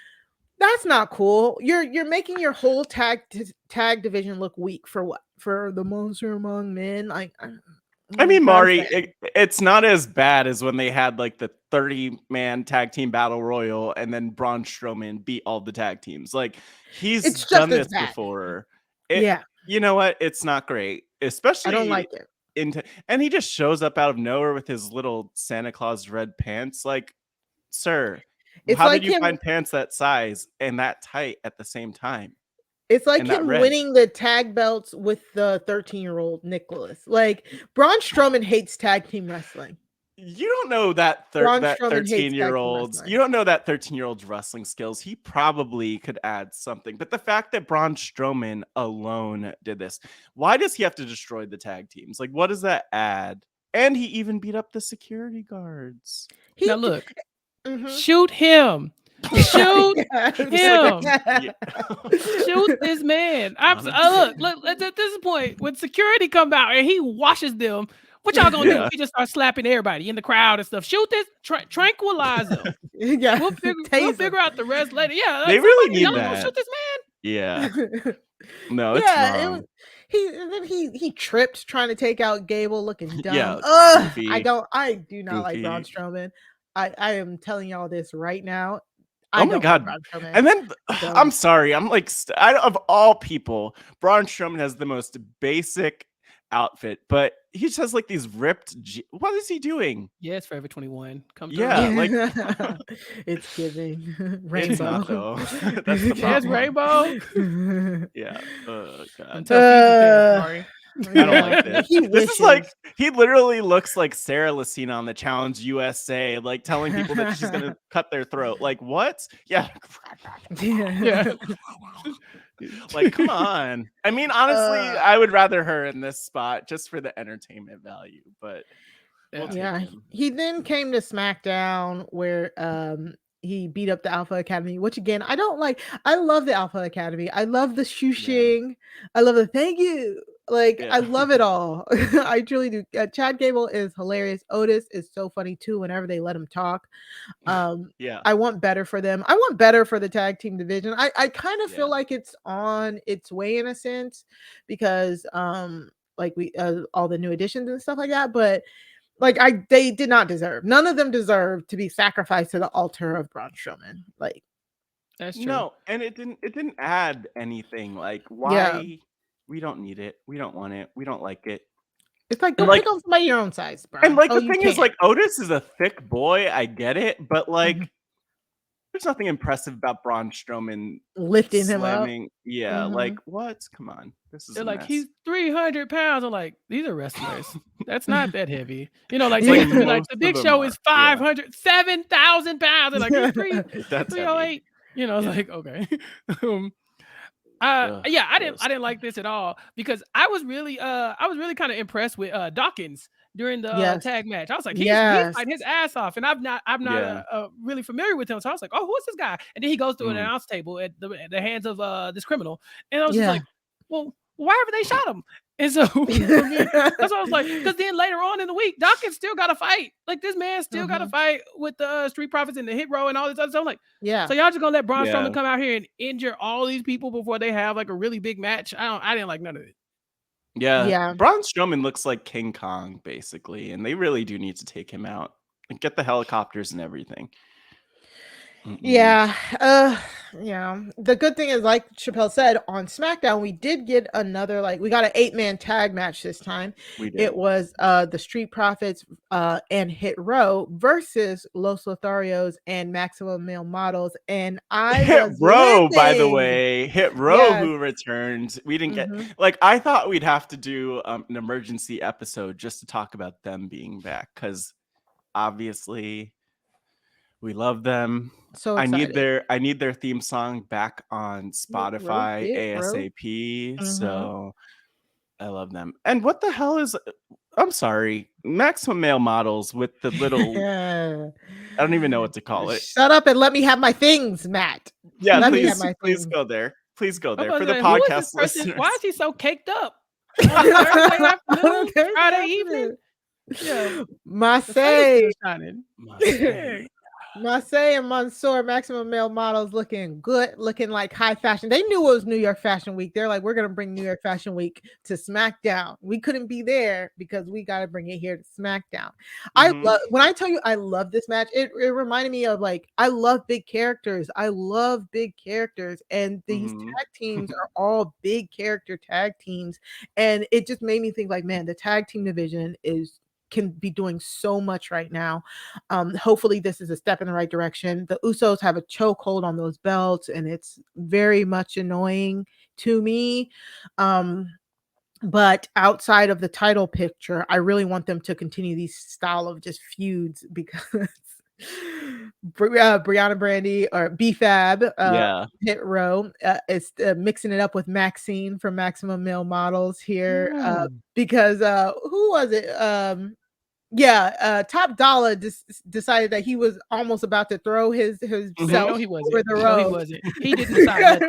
that's not cool. You're making your whole tag division look weak for what? For the Monster Among Men. Like, I mean, Mari, it's not as bad as when they had like the 30-man tag team battle royal and then Braun Strowman beat all the tag teams. Like, he's done this before. You know what? It's not great, especially I don't like it. And he just shows up out of nowhere with his little Santa Claus red pants. Like, sir, how did you find pants that size and that tight at the same time? It's like him winning the tag belts with the 13-year-old Nicholas. Like, Braun Strowman hates tag team wrestling. You don't know that 13-year-old's. You don't know that 13-year-old's wrestling skills. He probably could add something. But the fact that Braun Strowman alone did this, why does he have to destroy the tag teams? Like, what does that add? And he even beat up the security guards. Now look, shoot him. Shoot him. Shoot this man. Look, at this point, when security come out and he washes them, what y'all gonna do? We just start slapping everybody in the crowd and stuff. Shoot this, tranquilize them. We'll figure out the rest later. Yeah, they really need that. Shoot this man. Yeah. No, it's wrong. He tripped trying to take out Gable, looking dumb. Yeah, I do not like Braun Strowman. I am telling y'all this right now. Oh my God. And then I'm sorry. I'm like, of all people, Braun Strowman has the most basic outfit, but he just has like these ripped. What is he doing? Yeah, it's Forever 21. Like it's giving rainbow. It's not, though. That's the problem. Rainbow. Yeah. Oh God. Until sorry. I don't like this. This is like, he literally looks like Sarah Lacina on the Challenge USA, like telling people that she's gonna cut their throat. Like, what? Yeah. Like, come on. I mean, honestly, I would rather her in this spot just for the entertainment value. But he then came to SmackDown where he beat up the Alpha Academy, which again, I don't like. I love the Alpha Academy. I love the shushing. I love the thank you. Like, I love it all. I truly do. Chad Gable is hilarious. Otis is so funny too whenever they let him talk. I want better for them. I want better for the tag team division. I kind of feel like it's on its way in a sense because like we all the new additions and stuff like that, but like they did not deserve. None of them deserve to be sacrificed to the altar of Braun Strowman. Like that's true. No, and it didn't add anything. Like why we don't need it. We don't want it. We don't like it. It's like go pick on somebody your own size, Braun. And like the thing is, like Otis is a thick boy. I get it, but like there's nothing impressive about Braun Strowman lifting slamming. him up. Yeah, like what? Come on, this is. They're like mess. he's 300 pounds. I'm like, these are wrestlers. That's not that heavy. You know, like the Big Show is 500, 7,000 pounds. They're like he's 308. You know, like okay. I didn't like this at all because I was really kind of impressed with Dawkins during the tag match. I was like, he's fighting his ass off, and I'm not really familiar with him. So I was like, oh, who is this guy? And then he goes to an announce table at the hands of this criminal, and I was just like, well, why haven't they shot him? And so for me, that's what I was like, because then later on in the week, Dawkins still got to fight. Like this man still got to fight with the Street Profits and the Hit Row and all this other stuff. I'm like, so y'all just gonna let Braun Strowman come out here and injure all these people before they have like a really big match? I didn't like none of it. Yeah. Braun Strowman looks like King Kong basically, and they really do need to take him out and get the helicopters and everything. Yeah. The good thing is, like Chappell said, on SmackDown, we did get another, we got an 8-man tag match this time. We did. It was the Street Profits and Hit Row versus Los Lotharios and Maximum Male Models. And I Hit was Row, living. by the way. Hit Row who returned. We didn't get I thought we'd have to do an emergency episode just to talk about them being back, because obviously we love them. So I need their theme song back on Spotify ASAP. So I love them. And what the hell is I'm sorry, Maximum Male Models with the little I don't even know what to call it. Shut up and let me have my things, Matt. Yeah, please go there. Please go there for the podcast listeners. Why is he so caked up? Thursday afternoon, Friday evening. Yeah, Marseille and Mansoor, Maximum Male Models, looking good, looking like high fashion. They knew it was New York Fashion Week. They're like, we're going to bring New York Fashion Week to SmackDown. We couldn't be there because we got to bring it here to SmackDown. When I tell you I love this match, it reminded me of I love big characters. I love big characters. And these tag teams are all big character tag teams. And it just made me think man, the tag team division can be doing so much right now. Hopefully this is a step in the right direction. The Usos have a chokehold on those belts, and it's very much annoying to me. But outside of the title picture, I really want them to continue these style of just feuds, because Brianna Brandy or BFAB, Hit Row is mixing it up with Maxine from Maximum Male Models here, because who was it? Top Dollar decided that he was almost about to throw his no, he wasn't. Over the road. No, he wasn't. He didn't decide.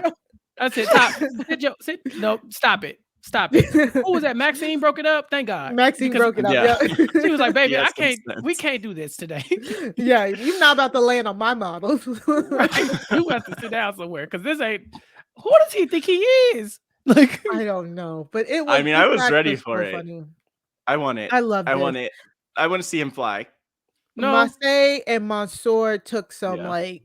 I said, Top, no, stop it. Who was that? Maxine broke it up. Thank God. Maxine broke it up. Yeah. She was like, baby, we can't do this today. Yeah, you're not about to land on my models. Right. You have to sit down somewhere, because this ain't. Who does he think he is? I don't know, but it was. I was ready for it. Funny. I want it. I love it. I want it. I want to see him fly. No. Marseille and Mansoor took some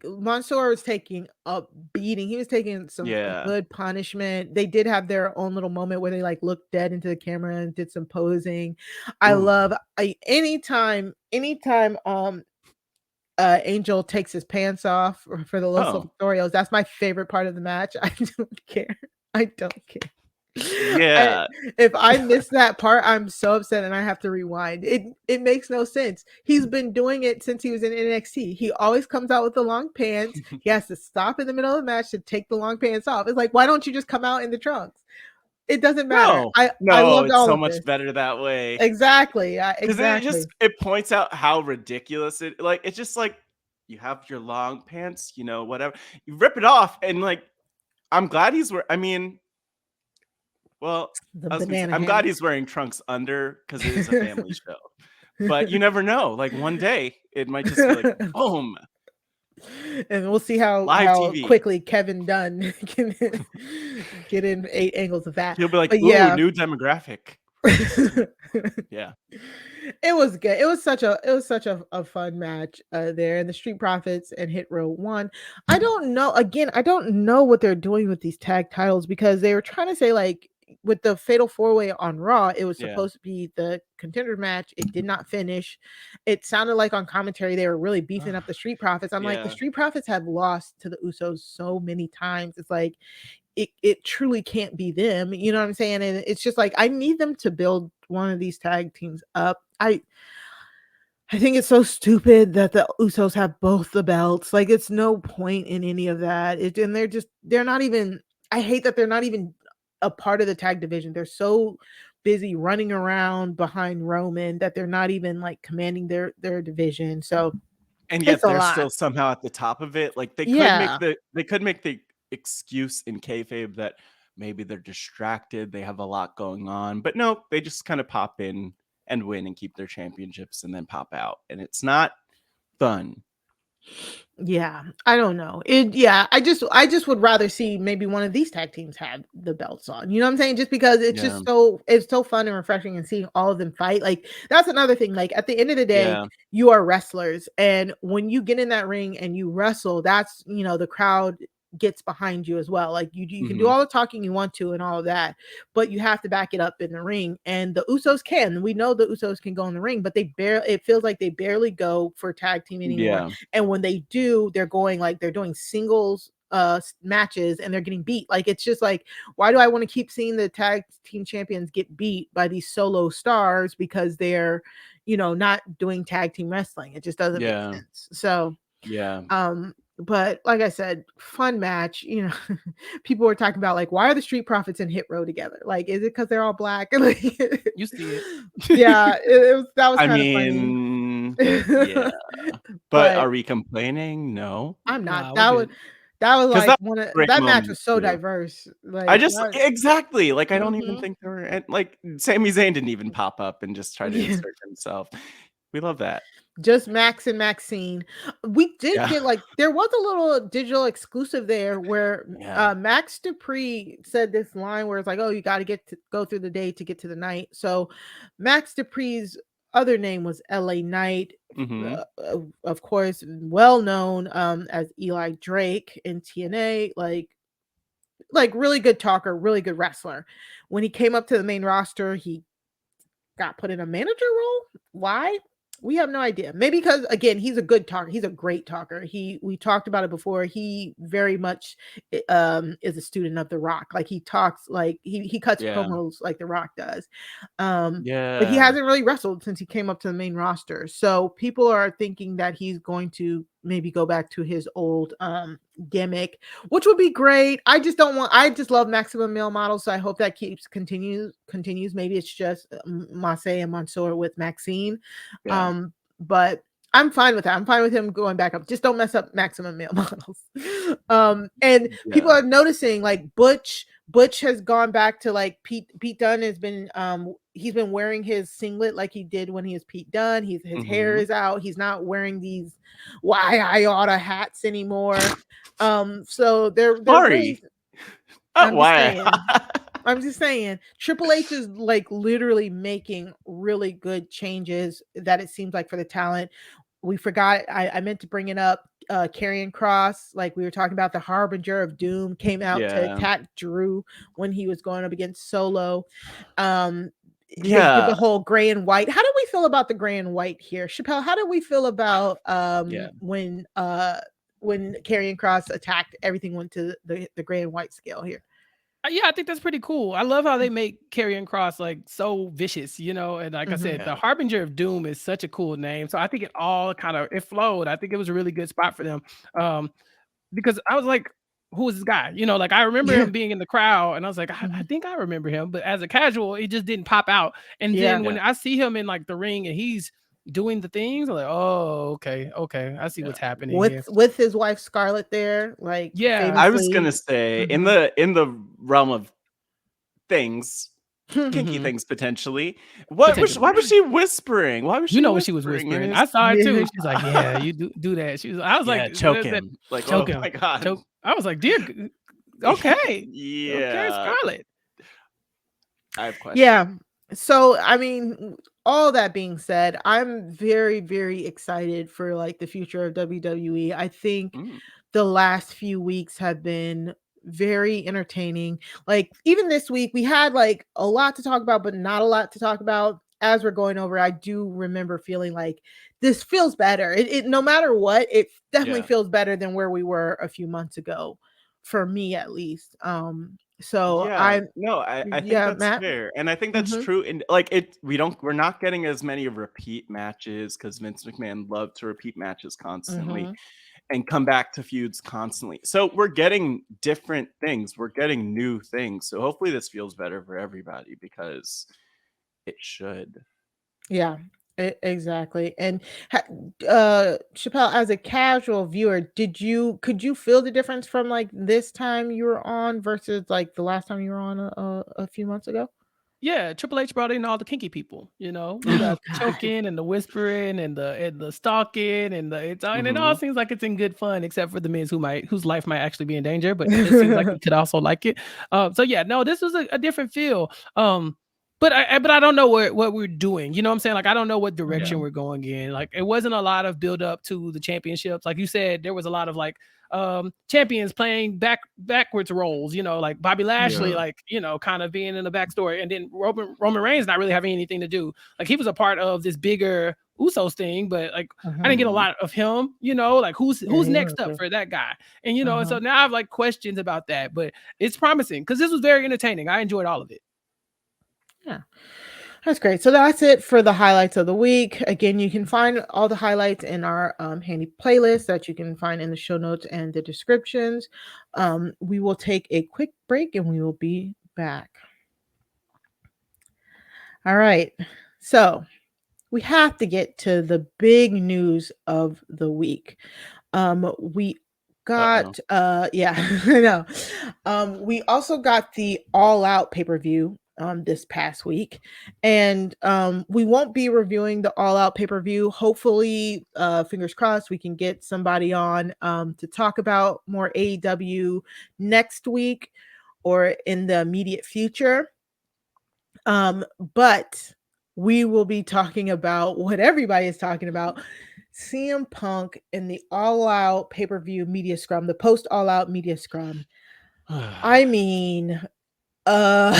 Mansoor was taking a beating. He was taking some good punishment. They did have their own little moment where they looked dead into the camera and did some posing. I love anytime Angel takes his pants off for the Los Lotharios. That's my favorite part of the match. I don't care. Yeah. If I miss that part, I'm so upset and I have to rewind. It makes no sense. He's been doing it since he was in NXT. He always comes out with the long pants. He has to stop in the middle of the match to take the long pants off. It's like, why don't you just come out in the trunks? It doesn't matter. I loved all it's so of much this. better that way. Exactly. Exactly. It points out how ridiculous it's just you have your long pants, whatever. You rip it off and I'm glad he's wearing. I mean, Well, The I was gonna say, banana I'm glad hammock. he's wearing trunks under because it is a family show. But you never know. Like one day it might just be like, boom, And we'll see how live TV. quickly Kevin Dunn can get in 8 angles of that. He'll be like, But ooh, yeah. new demographic. Yeah. It was good. It was such a fun match there. And the Street Profits and Hit Row won. I don't know. Again, I don't know what they're doing with these tag titles because they were trying to say like with the Fatal 4-Way on Raw, it was supposed to be the contender match. It did not finish. It sounded like on commentary they were really beefing up the Street Profits. I'm like, the Street Profits have lost to the Usos so many times. It's like it truly can't be them. You know what I'm saying? And it's just like I need them to build one of these tag teams up. I think it's so stupid that the Usos have both the belts. Like it's no point in any of that. And they're not even. I hate that they're not even a part of the tag division. They're so busy running around behind Roman that they're not even like commanding their division. So and yet they're still somehow at the top of it. Like they could make the excuse in kayfabe that maybe they're distracted, they have a lot going on, but no, they just kind of pop in and win and keep their championships and then pop out, and it's not fun. Yeah, I don't know. I just would rather see maybe one of these tag teams have the belts on. You know what I'm saying? Just because it's just so fun and refreshing and seeing all of them fight. Like that's another thing. Like at the end of the day, you are wrestlers, and when you get in that ring and you wrestle, that's the crowd gets behind you as well. Like you can do all the talking you want to and all of that, but you have to back it up in the ring. And the Usos can. We know the Usos can go in the ring, but it feels like they barely go for tag team anymore. And when they do, they're doing singles matches and they're getting beat. Like it's just like, why do I want to keep seeing the tag team champions get beat by these solo stars because they're not doing tag team wrestling? It just doesn't make sense. So but like I said, fun match. People were talking about like, why are the Street Profits and Hit Row together? Like, is it because they're all black? Like, you see it? Yeah, that was kind of funny. Yeah, but are we complaining? No, I'm not. That was like that match was so diverse. Like I just exactly like I don't even think there were like Sami Zayn didn't even pop up and just try to insert himself. We love that. Just Max and Maxine. We did get like there was a little digital exclusive there where Max Dupree said this line where it's like, oh, you got to go through the day to get to the night. So Max Dupree's other name was LA Knight, of course, well known as Eli Drake in TNA, like really good talker, really good wrestler. When he came up to the main roster, he got put in a manager role. Why? We have no idea. Maybe because again, he's a good talker. He's a great talker. We talked about it before. He very much is a student of The Rock. Like he talks like he cuts promos like The Rock does. But he hasn't really wrestled since he came up to the main roster. So people are thinking that he's going to maybe go back to his old gimmick, which would be great. I just love Maximum Male Models, so I hope that continues. Maybe it's just Massey and Mansoor with Maxine. But I'm fine with that. I'm fine with him going back up. Just don't mess up Maximum Male Models. And people are noticing like Butch has gone back to like Pete Dunne has been he's been wearing his singlet like he did when he was Pete Dunne. His hair is out. He's not wearing these why I oughta hats anymore. So they're really, I'm just saying Triple H is like literally making really good changes that it seems like for the talent. We forgot, I meant to bring it up. Karrion Kross, like we were talking about, the Harbinger of Doom came out to attack Drew when he was going up against Solo. They did the whole gray and white. How do we feel about the gray and white here? Chappell, how do we feel about when Karrion Kross attacked, everything went to the gray and white scale here? I think that's pretty cool. I love how they make Karrion Kross like so vicious, and like I said, the Harbinger of Doom is such a cool name. So I think it all it flowed. I think it was a really good spot for them. Because I was like, who is this guy? Like I remember him being in the crowd and I was like, I think I remember him, but as a casual, it just didn't pop out. And then when I see him in like the ring and he's doing the things, I'm like, oh, okay, I see what's happening with his wife Scarlett there. Like, I was gonna say in the realm of things, kinky things potentially. Why was she whispering? Why was she? You know what she was whispering? I saw it too. She's like, "Yeah, you do that." I was like, choke him, like, choke oh him. my god. Choke. I was like, dear, okay, yeah, okay, Scarlett. I have questions. Yeah. So, I mean, all that being said, I'm very, very excited for like the future of WWE. I think the last few weeks have been very entertaining. Like even this week, we had like a lot to talk about, but not a lot to talk about. As we're going over, I do remember feeling like this feels better. It no matter what, it definitely feels better than where we were a few months ago, for me at least. So I think that's Matt? fair, and I think that's true. And like we're not getting as many repeat matches because Vince McMahon loved to repeat matches constantly and come back to feuds constantly. So we're getting different things, we're getting new things. So hopefully this feels better for everybody because it should. Yeah, exactly. And Chappell, as a casual viewer, could you feel the difference from like this time you were on versus like the last time you were on a few months ago? Yeah, Triple H brought in all the kinky people. You got the choking and the whispering and the stalking and and it all seems like it's in good fun, except for the Miz whose life might actually be in danger, but it seems like he could also like it. So yeah, no, this was a different feel. But I don't know what we're doing. You know what I'm saying? Like I don't know what direction we're going in. Like it wasn't a lot of build up to the championships. Like you said, there was a lot of like champions playing backwards roles, like Bobby Lashley, like kind of being in the backstory, and then Roman Reigns not really having anything to do. Like he was a part of this bigger Usos thing, but like I didn't get a lot of him, like who's next up for that guy, and and so now I have like questions about that, but it's promising because this was very entertaining. I enjoyed all of it. Yeah, that's great. So that's it for the highlights of the week. Again, you can find all the highlights in our handy playlist that you can find in the show notes and the descriptions. We will take a quick break and we will be back. All right. So we have to get to the big news of the week. We got I know. We also got the All Out pay-per-view this past week, and we won't be reviewing the All Out pay-per-view. Hopefully, fingers crossed, we can get somebody on to talk about more AEW next week or in the immediate future. But we will be talking about what everybody is talking about: CM Punk in the All Out pay-per-view media scrum, the post All Out media scrum. I mean, where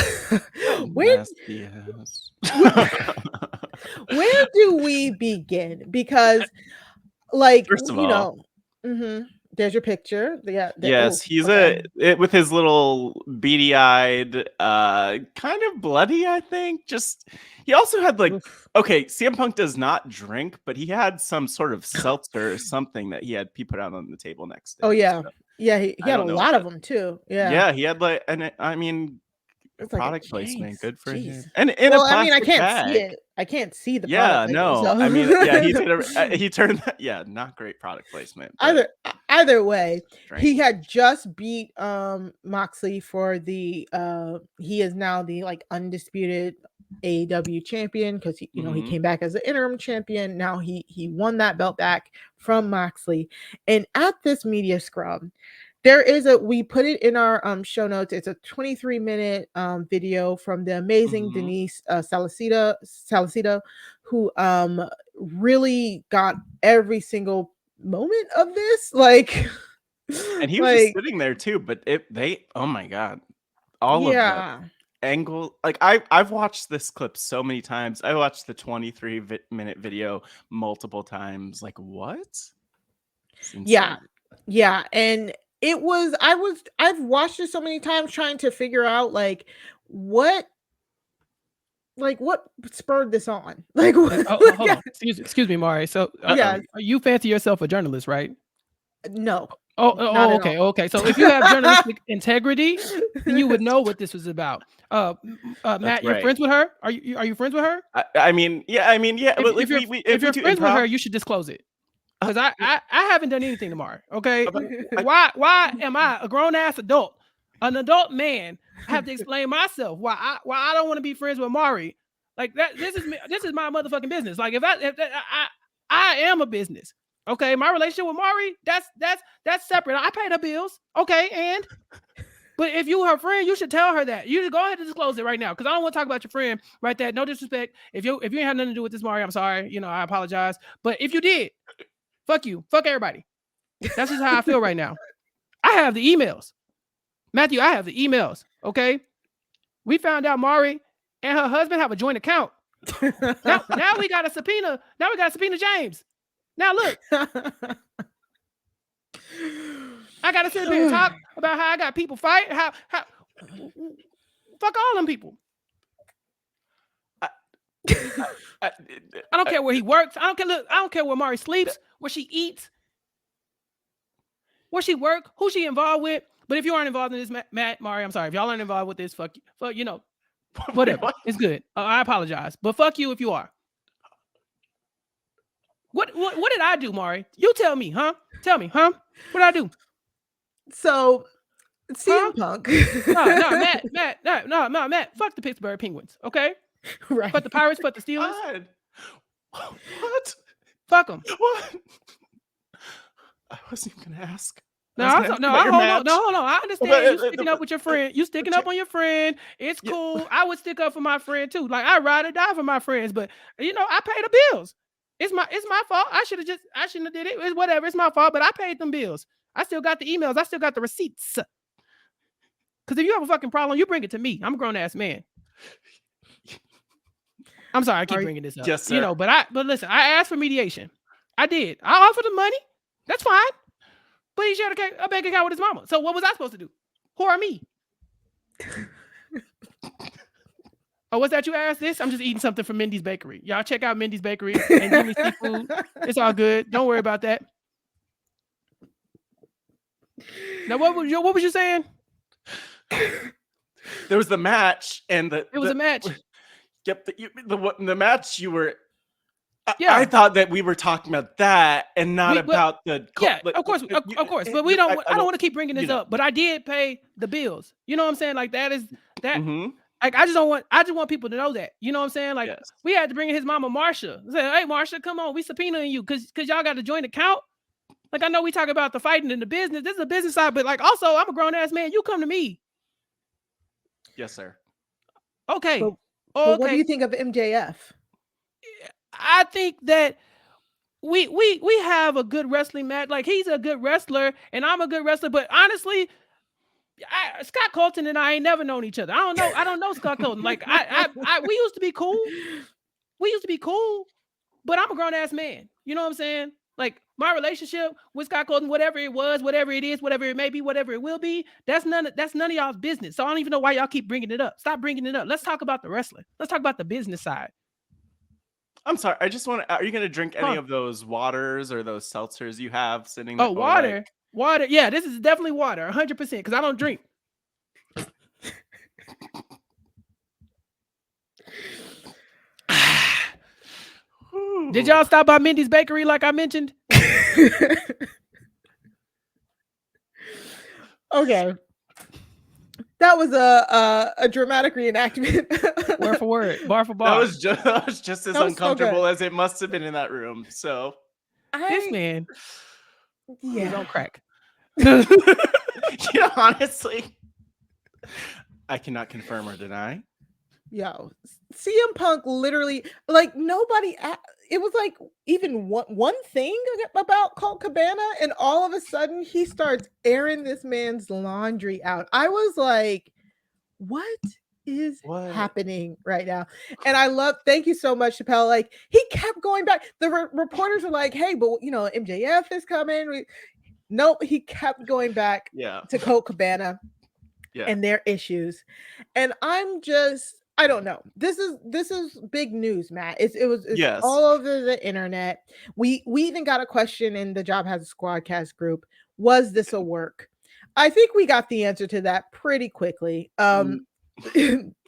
do we begin? Because, like, first of all, there's your picture. Yes, he's with his little beady-eyed, kind of bloody, I think. Just he also had like CM Punk does not drink, but he had some sort of seltzer or something that he put out on the table next to him. He had a lot of them too. Yeah, he had like, and I mean, it's product like placement, good for him. And I can't see it. I can't see the product. No, so. I mean, he turned not great product placement. Either way, he had just beat Moxley for the he is now the like undisputed AEW champion because he came back as an interim champion. Now he won that belt back from Moxley, and at this media scrum, there is we put it in our show notes. It's a 23-minute video from the amazing Denise Salcedo, who really got every single moment of this. Like, and he was just sitting there too. But oh my god, all of the angle. Like I've watched this clip so many times. I watched the 23-minute video multiple times. Like what? Yeah, and I've watched it so many times trying to figure out what spurred this on. Like what? Hold on. Excuse me, Mari. So you fancy yourself a journalist, right? No. Okay. So if you have journalistic integrity, then you would know what this was about. Matt, you're friends with her? Are you friends with her? I mean, yeah. But if you're friends with her, you should disclose it. Because I haven't done anything tomorrow. Okay, why am I a grown ass adult an adult man, have to explain myself why I don't want to be friends with Mari. Like that. This is my motherfucking business. Like if I am a business. Okay, my relationship with Mari, that's separate. I pay the bills. Okay, but if you her friend, you should tell her that. You should go ahead and disclose it right now, because I don't want to talk about your friend right there. No disrespect. If you ain't have nothing to do with this, Mari, I'm sorry. I apologize. But if you did, fuck you. Fuck everybody. That's just how I feel right now. I have the emails. Matthew, I have the emails. Okay. We found out Mari and her husband have a joint account. Now we got a subpoena. Now we got to subpoena James. Now look. I gotta sit there and talk about how I got people fight. How fuck all them people. I don't care where he works. I don't care where Mari sleeps, where she eats, where she work, who she involved with. But if you aren't involved in this, Matt, Mari, I'm sorry. If y'all aren't involved with this, fuck you. Whatever. It's good. I apologize, but fuck you if you are. What did I do, Mari? You tell me, huh? Tell me, huh? What did I do? So, CM Punk. No, Matt. Fuck the Pittsburgh Penguins, okay? Right. Fuck the Pirates, fuck the Steelers. What? Fuck them. What? I wasn't even gonna ask. Hold on. I understand you sticking up with your friend. You sticking up on your friend. It's cool. I would stick up for my friend too. Like I ride or die for my friends, but I pay the bills. It's my fault. I shouldn't have did it. It's whatever. It's my fault, but I paid them bills. I still got the emails. I still got the receipts. Because if you have a fucking problem, you bring it to me. I'm a grown ass man. I'm sorry, I keep bringing this up. Yes, sir. But listen, I asked for mediation. I did. I offered the money. That's fine. But he shared a bank account with his mama. So what was I supposed to do? Who are me? Oh, what's that you asked this? I'm just eating something from Mindy's Bakery. Y'all check out Mindy's Bakery and give me seafood. It's all good. Don't worry about that. Now, what was you saying? There was the match, and it was a match. Yep, the match you were. I thought that we were talking about that and not about the. Of course. But we don't. I don't want to keep bringing this up. But I did pay the bills. You know what I'm saying? Like that is that. Mm-hmm. Like I just want people to know that. You know what I'm saying? Like we had to bring in his mama Marsha. Say, hey Marsha, come on, we subpoenaing you because y'all got a joint account. Like I know we talk about the fighting and the business. This is a business side, but like also I'm a grown ass man. You come to me. Yes, sir. Okay. But okay. What do you think of MJF? I think that we have a good wrestling match. Like he's a good wrestler and I'm a good wrestler. But honestly, Scott Colton and I ain't never known each other. I don't know Scott Colton. Like we used to be cool. But I'm a grown ass man. You know what I'm saying? Like my relationship with Scott Colton, whatever it was, whatever it is, whatever it may be, whatever it will be, that's none of y'all's business. So I don't even know why y'all keep bringing it up. Stop bringing it up. Let's talk about the wrestling. Let's talk about the business side. I'm sorry. I just want to. Are you going to drink any of those waters or those seltzers you have sitting there? Oh, water. Water. Yeah, this is definitely water. 100% because I don't drink. Did y'all stop by Mindy's Bakery like I mentioned? Okay. That was a dramatic reenactment. Word for word, bar for bar. That was just as uncomfortable as it must have been in that room. So this man, don't crack. Honestly, I cannot confirm or deny. Yo, CM Punk literally, like nobody. It was like even one thing about Colt Cabana, and all of a sudden he starts airing this man's laundry out. I was like, what is happening right now? And thank you so much, Chappell. Like he kept going back. The reporters were like, hey, but MJF is coming. Nope, he kept going back to Colt Cabana and their issues. And I don't know. This is big news, Matt. It's all over the internet. We even got a question in the Job Has a Squadcast group. Was this a work? I think we got the answer to that pretty quickly. That's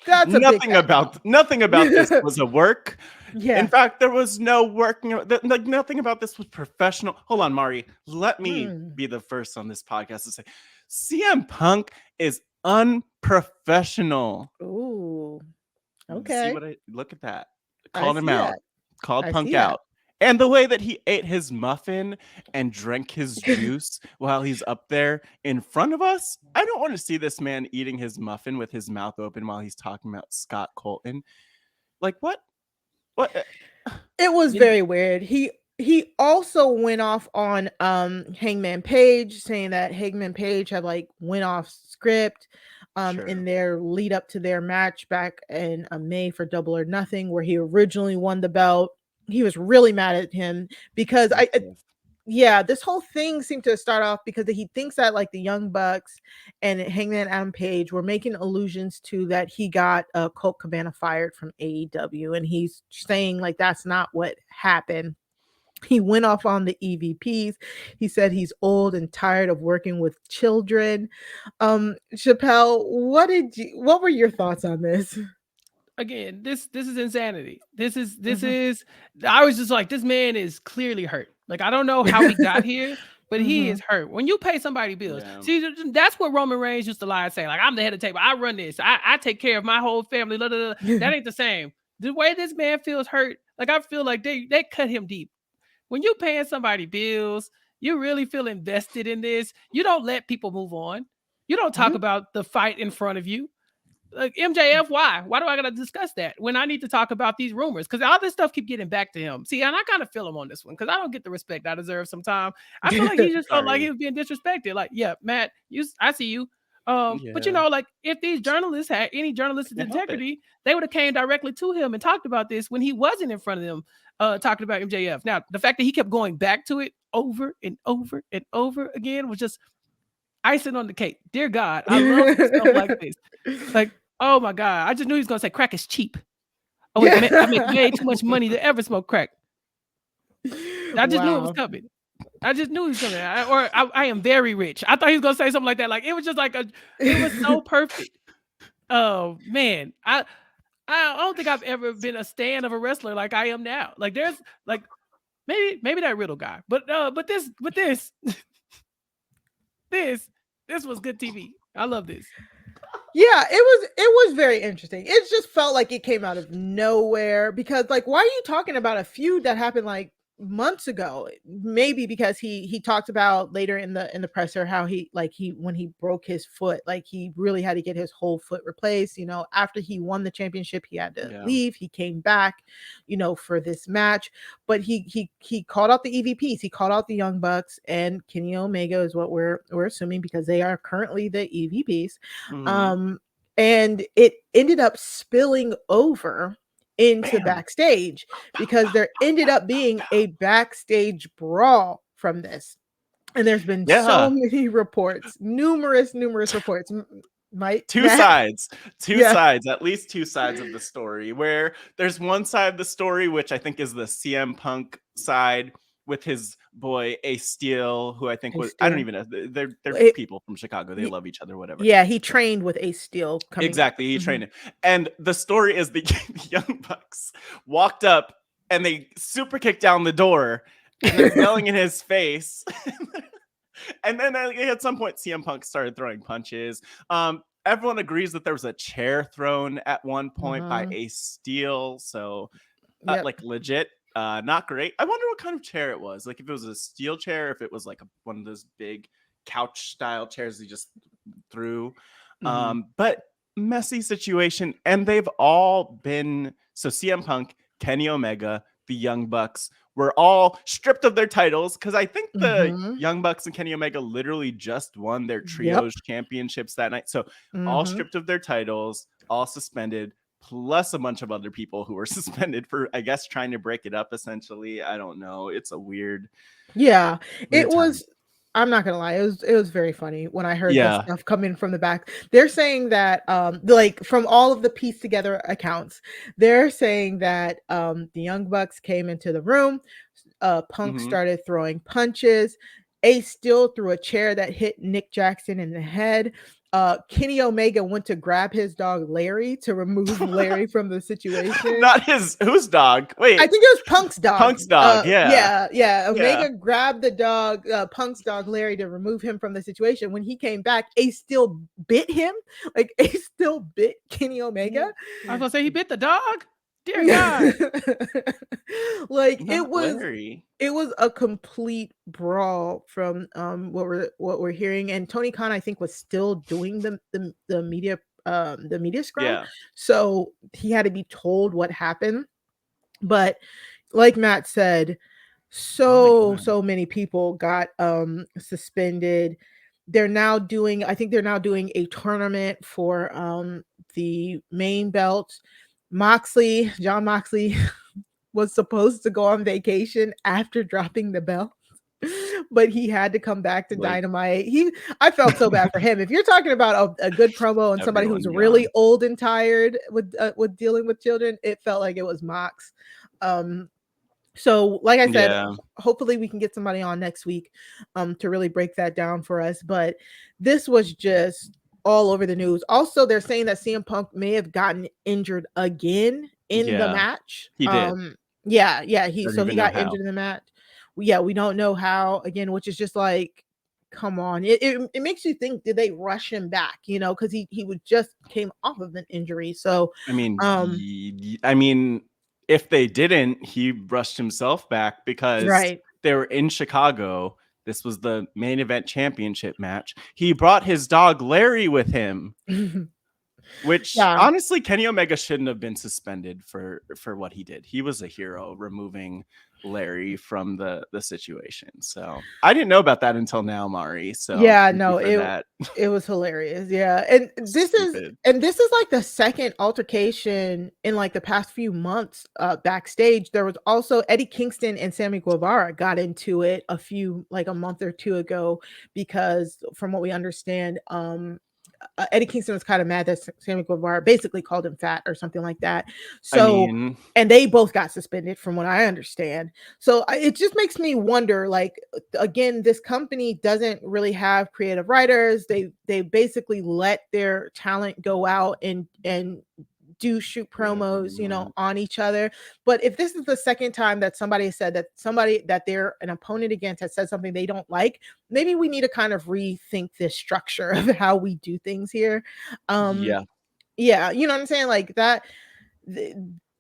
nothing about this was a work. Yeah. In fact, there was no working. Like nothing about this was professional. Hold on, Mari. Let me be the first on this podcast to say CM Punk is unprofessional. Ooh. See Okay. what I look at that. I Called him see out. that. Called I Punk see that. out. And the way that he ate his muffin and drank his juice while he's up there in front of us. I don't want to see this man eating his muffin with his mouth open while he's talking about Scott Colton. Like what? What? It was very weird. He also went off on Hangman Page, saying that Hangman Page had like went off script in their lead up to their match back in May for Double or Nothing, where he originally won the belt. He was really mad at him because this whole thing seemed to start off because he thinks that like the Young Bucks and Hangman Adam Page were making allusions to that he got Colt Cabana fired from AEW, and he's saying like that's not what happened. He went off on the EVPs. He said he's old and tired of working with children. Chappell, what were your thoughts on this? Again, this is insanity. This is I was just like, this man is clearly hurt. Like, I don't know how he got here, but he is hurt. When you pay somebody bills, see, that's what Roman Reigns used to lie and say, like, I'm the head of the table. I run this. I take care of my whole family. Blah, blah, blah. That ain't the same. The way this man feels hurt, like, I feel like they cut him deep. When you paying somebody bills, you really feel invested in this. You don't let people move on. You don't talk about the fight in front of you. Like, MJF, why do I gotta discuss that when I need to talk about these rumors? Because all this stuff keep getting back to him. See, and I kind of feel him on this one because I don't get the respect I deserve sometimes. I feel like he just felt like he was being disrespected. Like, yeah, Matt, I see you. But you know, like, if these journalists had any journalistic integrity, they would have came directly to him and talked about this when he wasn't in front of them talking about MJF. Now, the fact that he kept going back to it over and over and over again was just icing on the cake. Dear God, I love stuff like this. Like, oh my God, I just knew he was gonna say crack is cheap. Oh wait, I make way too much money to ever smoke crack. I just knew it was coming. I just knew he was coming. I am very rich. I thought he was gonna say something like that. Like, it was just like it was so perfect. Oh man, I don't think I've ever been a stan of a wrestler like I am now. Like, there's like maybe that Riddle guy, but this this was good TV. I love this. Yeah, it was very interesting. It just felt like it came out of nowhere because, like, why are you talking about a feud that happened like months ago? Maybe because he talked about later in the presser how he when he broke his foot, like he really had to get his whole foot replaced. You know, after he won the championship, he had to leave. He came back, you know, for this match, but he called out the EVPs. He called out the Young Bucks and Kenny Omega is what we're assuming because they are currently the EVPs. And it ended up spilling over into backstage because there ended up being a backstage brawl from this. And there's been so many reports, numerous reports. Two sides, at least two sides of the story, where there's one side of the story, which I think is the CM Punk side with his boy Ace Steel, who I think was, I don't even know, they're people from Chicago. They love each other, whatever. Yeah, he trained with Ace Steel. Exactly, he trained him. And the story is the Young Bucks walked up and they super kicked down the door and they're yelling in his face. And then at some point, CM Punk started throwing punches. Everyone agrees that there was a chair thrown at one point by Ace Steel. So, like, legit, not great. I wonder what kind of chair it was. Like, if it was a steel chair, if it was like one of those big couch style chairs he just threw. But messy situation. And they've all been, so CM Punk, Kenny Omega, the Young Bucks were all stripped of their titles because I think the Young Bucks and Kenny Omega literally just won their trios championships that night. So all stripped of their titles, all suspended, plus a bunch of other people who were suspended for, I guess, trying to break it up, essentially. I don't know. It's a weird. Yeah, it was. I'm not gonna lie, it was very funny when I heard this stuff coming from the back. They're saying that like from all of the pieced together accounts, they're saying that the Young Bucks came into the room, Punk started throwing punches. Ace Steel threw a chair that hit Nick Jackson in the head. Kenny Omega went to grab his dog Larry to remove Larry from the situation. Not whose dog? Wait, I think it was Punk's dog. Punk's dog, yeah. Omega grabbed the dog, Punk's dog Larry, to remove him from the situation. When he came back, Ace still bit him. Like Ace still bit Kenny Omega. I was gonna say he bit the dog. Dear God. Like Not it was a complete brawl from what we're hearing. And Tony Khan, I think, was still doing the media scrum. Yeah. So he had to be told what happened. But like Matt said, so many people got suspended. They're now doing a tournament for the main belts. John Moxley was supposed to go on vacation after dropping the belt, but he had to come back to Dynamite. I felt so bad for him. If you're talking about a good promo and somebody who's really old and tired with dealing with children, it felt like it was Mox. So like I said, hopefully we can get somebody on next week to really break that down for us. But this was just all over the news. Also, they're saying that CM Punk may have gotten injured again in the match. He did. He got injured in the match. We don't know how, again, which is just like, come on. It makes you think, did they rush him back? Because he would just came off of an injury. So I mean, if they didn't, he rushed himself back because they were in Chicago. This was the main event championship match. He brought his dog Larry with him, which honestly, Kenny Omega shouldn't have been suspended for what he did. He was a hero removing Larry from the situation. So I didn't know about that until now, Mari. So it was hilarious. Yeah. And this is like the second altercation in like the past few months backstage. There was also Eddie Kingston and Sammy Guevara got into it a month or two ago, because from what we understand, Eddie Kingston was kind of mad that Sammy Guevara basically called him fat or something like that. So, and they both got suspended from what I understand. So it just makes me wonder, like, again, this company doesn't really have creative writers. They basically let their talent go out and shoot promos, on each other. But if this is the second time that somebody said that they're an opponent against has said something they don't like, maybe we need to kind of rethink this structure of how we do things here. You know what I'm saying? Like that,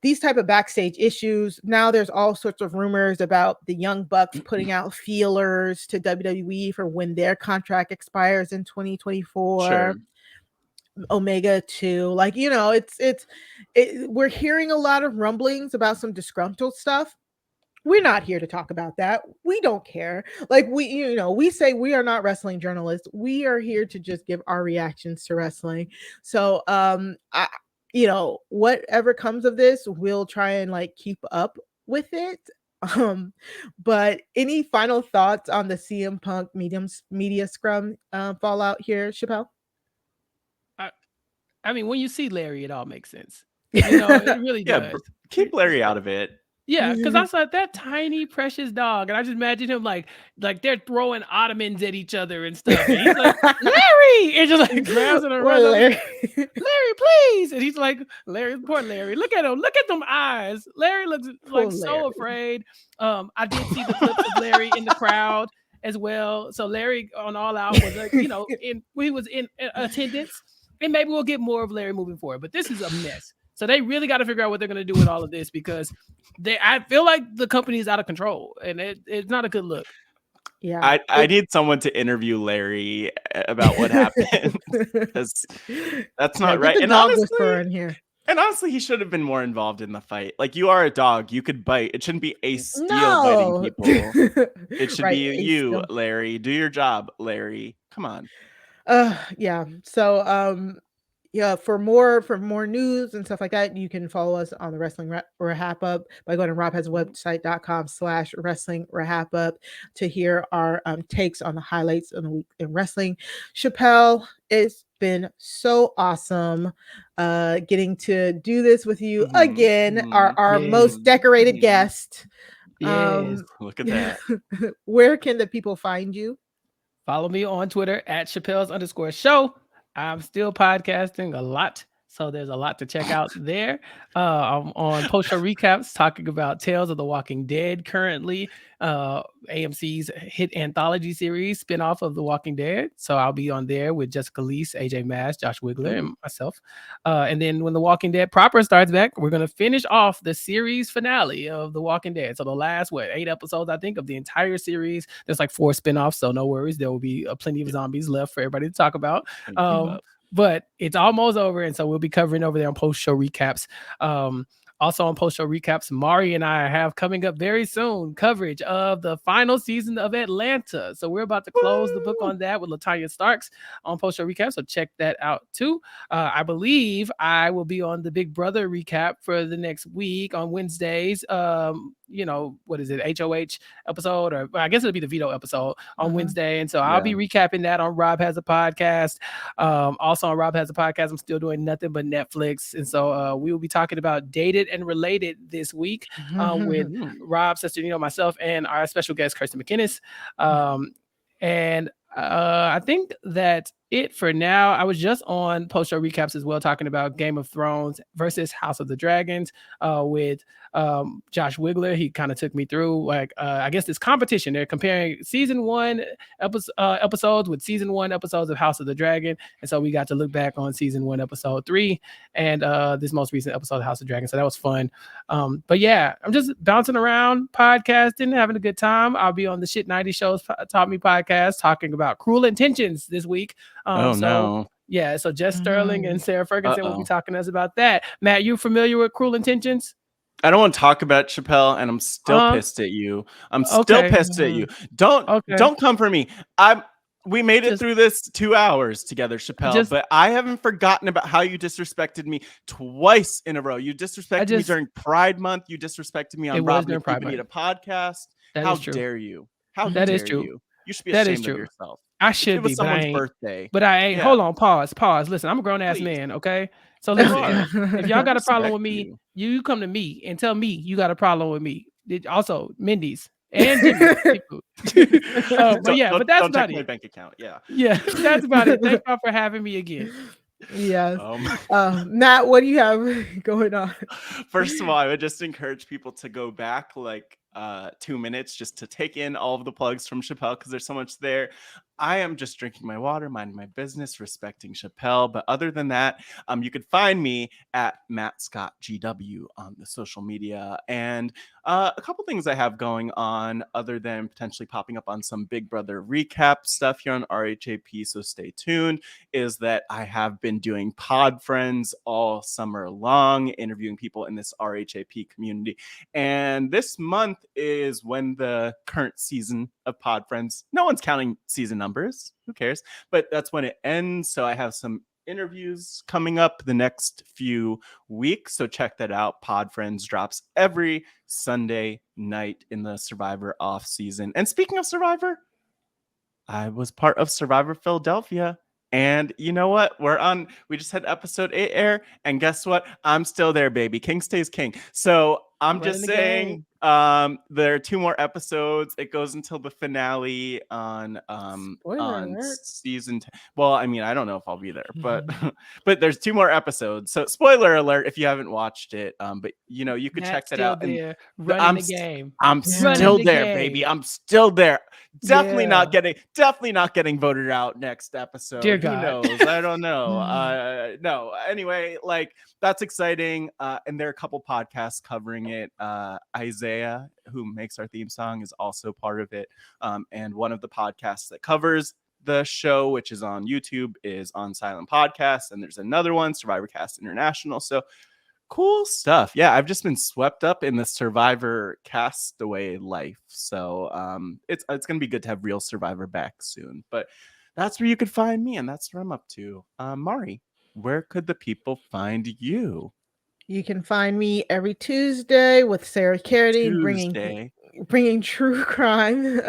these type of backstage issues. Now there's all sorts of rumors about the Young Bucks putting out feelers to WWE for when their contract expires in 2024. Sure. Omega too, like, we're hearing a lot of rumblings about some disgruntled stuff. We're not here to talk about that. We don't care. Like, we say we are not wrestling journalists. We are here to just give our reactions to wrestling. So whatever comes of this, we'll try and like keep up with it. But any final thoughts on the CM Punk media scrum fallout here, Chappell? I mean, when you see Larry, it all makes sense. It really does. Keep Larry out of it. Yeah, because I saw that tiny precious dog, and I just imagine him like they're throwing ottomans at each other and stuff. And he's like, Larry, and just like grabs it around. Larry, please, and he's like, poor Larry, look at him, look at them eyes. Larry looks like so afraid. I did see the clips of Larry in the crowd as well. So Larry on All Out was like, he was in attendance, and maybe we'll get more of Larry moving forward. But this is a mess. So they really got to figure out what they're going to do with all of this, because I feel like the company is out of control, and it's not a good look. Yeah, I need someone to interview Larry about what happened, because that's not right. And honestly, he should have been more involved in the fight. Like, you are a dog, you could bite. It shouldn't be Ace Steel biting people. It should be you, Larry. Do your job, Larry. Come on. Yeah. So for more news and stuff like that, you can follow us on the Wrestling RHAPup by going to robhasawebsite.com/Wrestling RHAPup to hear our takes on the highlights of the week in wrestling. Chappell, it's been so awesome getting to do this with you again, our most decorated guest. Yes. Look at that. Where can the people find you? Follow me on Twitter at Chappell's_show. I'm still podcasting a lot, so there's a lot to check out there. I'm on post-show recaps talking about Tales of the Walking Dead currently, AMC's hit anthology series spinoff of The Walking Dead. So I'll be on there with Jessica Leese, AJ Mass, Josh Wiggler, and myself. And then when The Walking Dead proper starts back, we're going to finish off the series finale of The Walking Dead. So the last, 8 episodes, I think, of the entire series. There's like 4 spinoffs, so no worries. There will be plenty of zombies left for everybody to talk about. But it's almost over, and so we'll be covering over there on post-show recaps. Also on post-show recaps, Mari and I have coming up very soon coverage of the final season of Atlanta. So we're about to close the book on that with LaTanya Starks on post-show recaps. So check that out too. I believe I will be on the Big Brother recap for the next week on Wednesdays. What is it? HOH episode, or I guess it'll be the veto episode on Wednesday. And so I'll be recapping that on Rob Has a Podcast. Also on Rob Has a Podcast, I'm still doing nothing but Netflix. And so we will be talking about Dated and Related this week with Rob, Sister Nino, myself, and our special guest, Kirsten McInnes. I think that's it for now. I was just on post-show recaps as well, talking about Game of Thrones versus House of the Dragons with Josh Wiggler. He kind of took me through I guess this competition. They're comparing season 1 episodes with season 1 episodes of House of the Dragon, and so we got to look back on season 1 episode 3 and this most recent episode of House of the Dragon. So that was fun. But yeah, I'm just bouncing around, podcasting, having a good time. I'll be on the Shit 90 Shows Taught Me podcast talking about Cruel Intentions this week. No. Yeah, so Jess Sterling and Sarah Ferguson will be talking to us about that. Matt, you familiar with Cruel Intentions? I don't want to talk about Chappell, and I'm still pissed at you. Still pissed at you. Don't come for me. We made it through this 2 hours together, Chappell, but I haven't forgotten about how you disrespected me twice in a row. You disrespected me during Pride Month. You disrespected me on Rob and Need a podcast. How dare you? How dare you? You should be ashamed of yourself. I should it was be someone's birthday. But I ain't. Hold on, pause. Listen, I'm a grown ass man, okay? So listen, if y'all got a problem with me, you come to me and tell me you got a problem with me. Also, Mindy's and Jimmy's. But that's don't about check it. My bank account. Yeah, that's about it. Thank y'all for having me again. Yes. Matt, what do you have going on? First of all, I would just encourage people to go back 2 minutes just to take in all of the plugs from Chappell, because there's so much there. I am just drinking my water, minding my business, respecting Chappell. But other than that, you could find me at Matt Scott GW on the social media. And a couple things I have going on other than potentially popping up on some Big Brother recap stuff here on RHAP, so stay tuned, is that I have been doing Pod Friends all summer long, interviewing people in this RHAP community. And this month is when the current season of Pod Friends, no one's counting season numbers, who cares, but that's when it ends. So I have some interviews coming up the next few weeks, so check that out. Pod Friends drops every Sunday night in the Survivor off season. And speaking of Survivor, I was part of Survivor Philadelphia, and you know what, we just had episode 8 air, and guess what, I'm still there, baby. King stays king. So I'm just saying, there are 2 more episodes. It goes until the finale on season 10. Well, I mean, I don't know if I'll be there, but there's 2 more episodes. So spoiler alert if you haven't watched it. But you could check that out. And running the game. I'm still there, baby. I'm still there. Definitely not getting voted out next episode. Dear Who God. knows? I don't know. No. Anyway, that's exciting. And there are a couple podcasts covering it. Isaiah, who makes our theme song, is also part of it. And one of the podcasts that covers the show, which is on YouTube, is On Silent Podcast. And there's another one, Survivor Cast International. So cool stuff. Yeah, I've just been swept up in the Survivor Castaway life. So it's going to be good to have real Survivor back soon. But that's where you could find me, and that's where I'm up to. Mari, where could the people find you? You can find me every Tuesday with Sarah Carradine, bringing true crime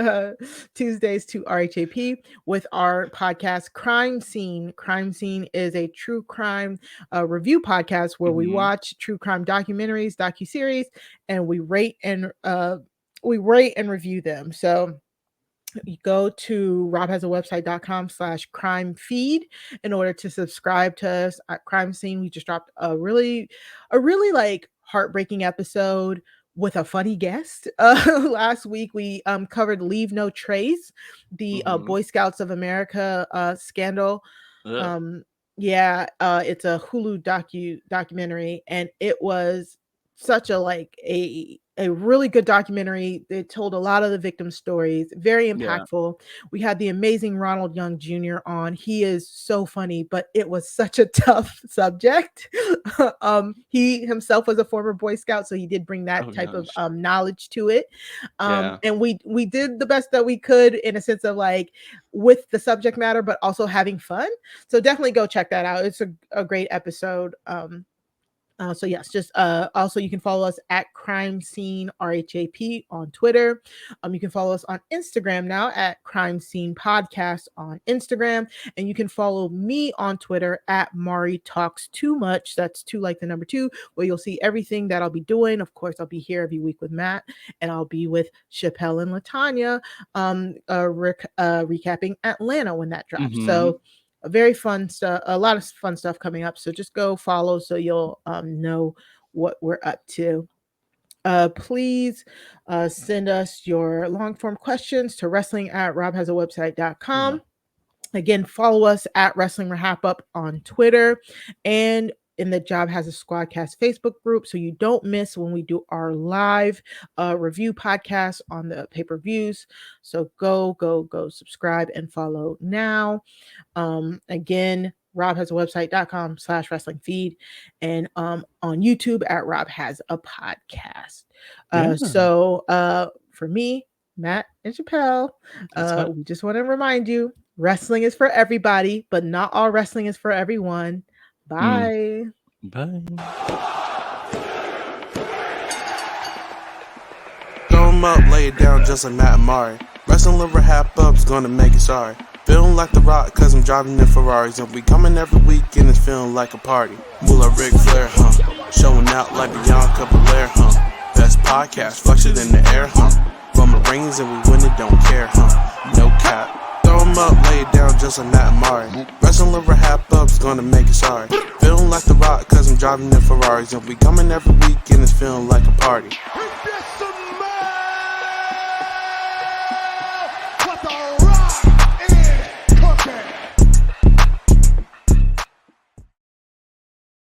Tuesdays to RHAP with our podcast Crime Scene. Crime Scene is a true crime review podcast where we watch true crime documentaries, docuseries, and we rate and we rate and review them. So you go to robhasawebsite.com/crime feed in order to subscribe to us at Crime Scene. We just dropped a really like heartbreaking episode with a funny guest. Last week we covered Leave No Trace, the Boy Scouts of America scandal. Yeah, it's a Hulu documentary, and it was such a really good documentary. They told a lot of the victim stories, very impactful. We had the amazing Ronald Young Jr. on. He is so funny, but it was such a tough subject. He himself was a former Boy Scout, so he did bring that type of knowledge to it. And we did the best that we could in a sense of like with the subject matter, but also having fun. So definitely go check that out. It's a great episode. So yes, just also you can follow us at Crime Scene RHAP on Twitter. You can follow us on Instagram now at Crime Scene Podcast on Instagram, and you can follow me on Twitter at Mari Talks Too Much. That's 2 like the number 2, where you'll see everything that I'll be doing. Of course, I'll be here every week with Matt, and I'll be with Chappell and Latanya, recapping Atlanta when that drops. So a very fun stuff, a lot of fun stuff coming up. So just go follow so you'll know what we're up to. Please send us your long form questions to wrestling@robhasawebsite.com. Again, follow us at Wrestling RHAPup on Twitter, and in the Job Has a Squadcast Facebook group, so you don't miss when we do our live review podcast on the pay-per-views. So go subscribe and follow now. Again, robhasawebsite.com/wrestling feed, and on YouTube at Rob Has a Podcast. So for me, Matt and Chappell, we just want to remind you, wrestling is for everybody, but not all wrestling is for everyone. Bye. Bye. Throw 'em up, lay it down just like Matt and Mari. Wrestling RHAPup's gonna make it sorry. Feeling like The Rock cause I'm driving in Ferraris, and we coming every week and it's feeling like a party. Moolah Ric Flair, showing out like Bianca Belair, Best podcast, flush it in the air, Roman Reigns and we win it, don't care, No cap. Throw 'em up, lay it down just like Matt and Mari. Wrestling RHAPup's gonna make it sorry. Feeling like The Rock cause I'm driving in Ferraris, and we coming every week and it's feeling like a party.